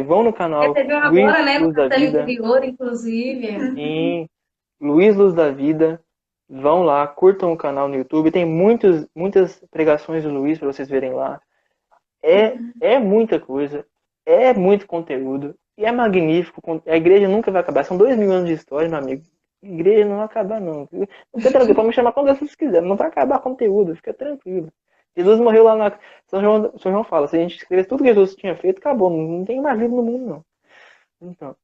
vão no canal agora, né, Luz da Vida. Interior, inclusive. Em Luiz Luz da Vida. Vão lá, curtam o canal no YouTube. Tem muitas pregações do Luiz para vocês verem lá. É muita coisa, é muito conteúdo e é magnífico. A igreja nunca vai acabar. São 2000 anos de história, meu amigo. igreja não vai acabar, não. Fica tranquilo, pode me chamar quando vocês quiserem. Não vai acabar conteúdo, fica tranquilo. Jesus morreu lá na... São João fala, se a gente escrever tudo que Jesus tinha feito, acabou. Não tem mais livro no mundo, não. Então,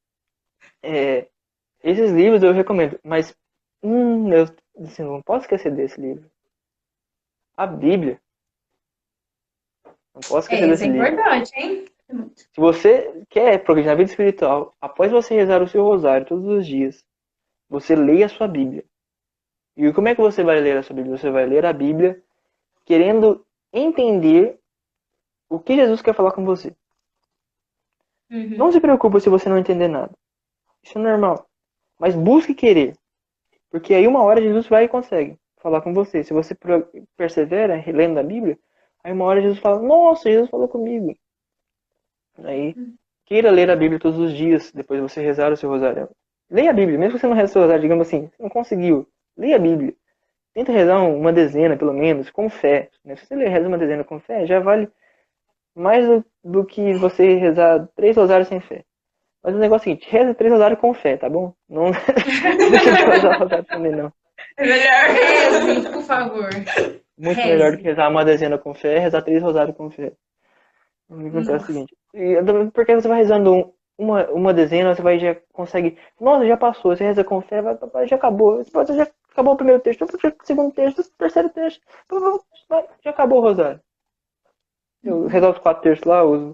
esses livros eu recomendo. Mas, eu assim, não posso esquecer desse livro. A Bíblia. Não posso esquecer Isso desse é livro. importante, hein? Se você quer progredir na vida espiritual, após você rezar o seu rosário todos os dias, você leia a sua Bíblia. E como é que você vai ler a sua Bíblia? Você vai ler a Bíblia querendo entender o que Jesus quer falar com você. Não se preocupe se você não entender nada. Isso é normal. Mas busque querer. Porque aí uma hora Jesus vai e consegue falar com você. Se você persevera lendo a Bíblia, aí uma hora Jesus fala, nossa, Jesus falou comigo. Aí, queira ler a Bíblia todos os dias, depois de você rezar o seu rosário. Leia a Bíblia, mesmo que você não reze o seu rosário, digamos assim, você não conseguiu. Leia a Bíblia. Tenta rezar uma dezena, pelo menos, com fé. Se você reza uma dezena com fé, já vale mais do que você rezar 3 rosários sem fé. Mas o negócio é o seguinte, reza 3 rosários com fé, tá bom? Não deixa de rezar o rosário também, não. É melhor. Reze, por favor. Muito Reze. melhor do que rezar uma dezena com fé, rezar 3 rosários com fé. O que acontece é o seguinte, porque você vai rezando uma dezena, você já consegue, nossa, já passou, você reza com fé, já acabou, já acabou o primeiro texto, o segundo texto, o terceiro texto, já acabou o rosário. Eu rezo os 4 textos lá, os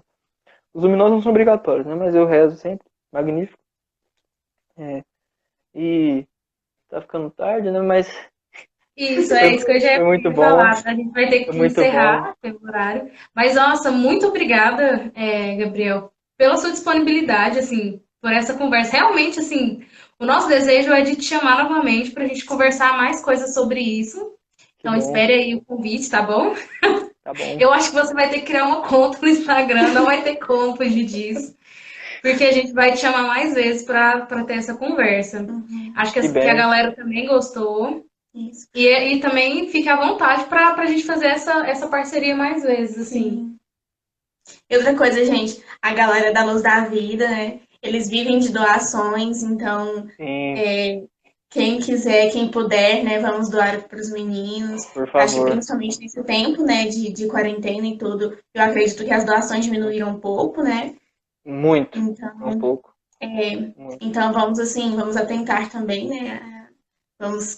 luminosos não são obrigatórios, né, mas eu rezo sempre, magnífico. E tá ficando tarde, né, mas... Isso que eu já ia muito bom. falar. A gente vai ter que muito encerrar pelo horário. Mas, nossa, muito obrigada, Gabriel, pela sua disponibilidade, assim, por essa conversa. Realmente, assim, o nosso desejo é de te chamar novamente para a gente conversar mais coisas sobre isso. Então, espere aí o convite, tá bom? Tá bom. Eu acho que você vai ter que criar uma conta no Instagram, não vai ter como fugir disso. Porque a gente vai te chamar mais vezes para ter essa conversa. Acho que a galera também gostou. Isso. E também fique à vontade para a gente fazer essa parceria mais vezes, assim. Sim. E outra coisa, gente, a galera da Luz da Vida, né? Eles vivem de doações, então quem quiser, quem puder, né, vamos doar para os meninos. Por favor. Acho que principalmente nesse tempo, né, de quarentena e tudo, eu acredito que as doações diminuíram um pouco, né? Muito. Então, um pouco. Então vamos atentar também, né?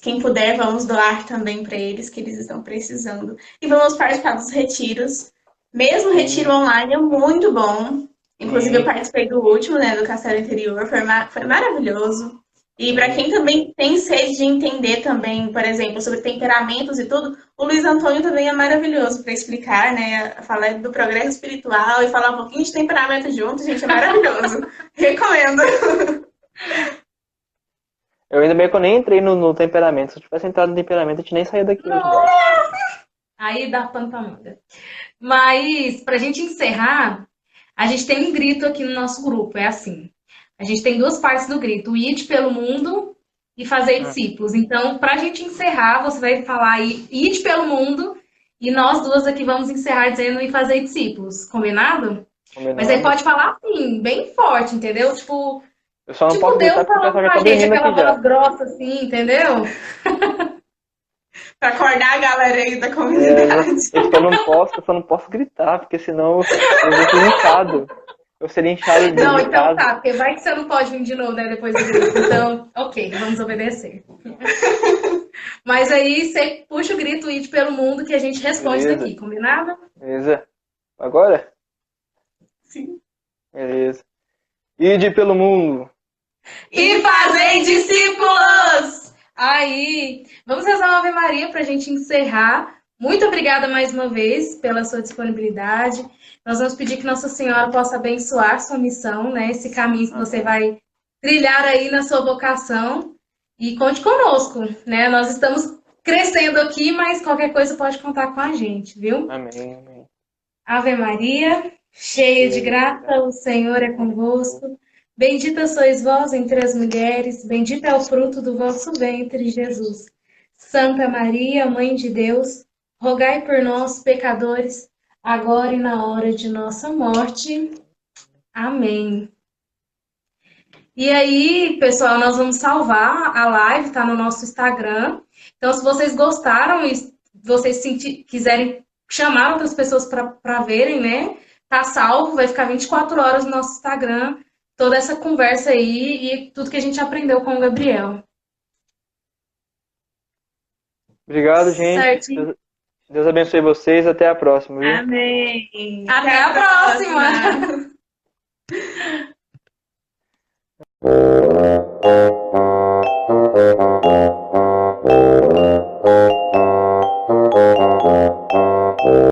Quem puder, vamos doar também para eles, que eles estão precisando. E vamos participar dos retiros. Mesmo retiro online é muito bom. Inclusive, eu participei do último, né, do Castelo Interior. Foi maravilhoso. E para quem também tem sede de entender também, por exemplo, sobre temperamentos e tudo, o Luiz Antônio também é maravilhoso para explicar, né? Falar do progresso espiritual e falar um pouquinho de temperamento junto, gente, é maravilhoso. Recomendo. Eu ainda bem que eu nem entrei no temperamento. Se eu tivesse entrado no temperamento, a gente nem saía daqui hoje. Aí dá pano pra manga. Mas, pra gente encerrar, a gente tem um grito aqui no nosso grupo. É assim. A gente tem 2 partes do grito. O ide pelo mundo e fazer discípulos. Então, pra gente encerrar, você vai falar aí, ide pelo mundo. E nós 2 aqui vamos encerrar dizendo e fazer discípulos. Combinado? Mas aí pode falar assim, bem forte, entendeu? Tipo... Eu só não posso gritar porque o pessoal já tá dormindo aqui já. Aquela voz grossa assim, entendeu? Pra acordar a galera aí da comunidade. Eu só não posso gritar, porque senão eu vou ser inchado. Eu seria inchado de Não, então casa. tá, porque vai que você não pode vir de novo, né, depois do grito. Então, ok, vamos obedecer. Mas aí você puxa o grito ide pelo mundo que a gente responde daqui, combinado? Beleza. Agora? Sim. Beleza. Ide pelo mundo. E fazei discípulos! Aí, vamos rezar uma Ave Maria para a gente encerrar. Muito obrigada mais uma vez pela sua disponibilidade. Nós vamos pedir que Nossa Senhora possa abençoar sua missão, né? Esse caminho que você vai trilhar aí na sua vocação. E conte conosco, né? Nós estamos crescendo aqui, mas qualquer coisa pode contar com a gente, viu? Amém. Ave Maria, cheia de graça, o Senhor é convosco. Bendita sois vós entre as mulheres, bendito é o fruto do vosso ventre, Jesus. Santa Maria, Mãe de Deus, rogai por nós, pecadores, agora e na hora de nossa morte. Amém. E aí, pessoal, nós vamos salvar a live, tá no nosso Instagram. Então, se vocês gostaram e vocês quiserem chamar outras pessoas para verem, né? Tá salvo, vai ficar 24 horas no nosso Instagram, toda essa conversa aí e tudo que a gente aprendeu com o Gabriel. Obrigado, gente. Certo. Deus abençoe vocês. Até a próxima, viu? Amém. Até a próxima.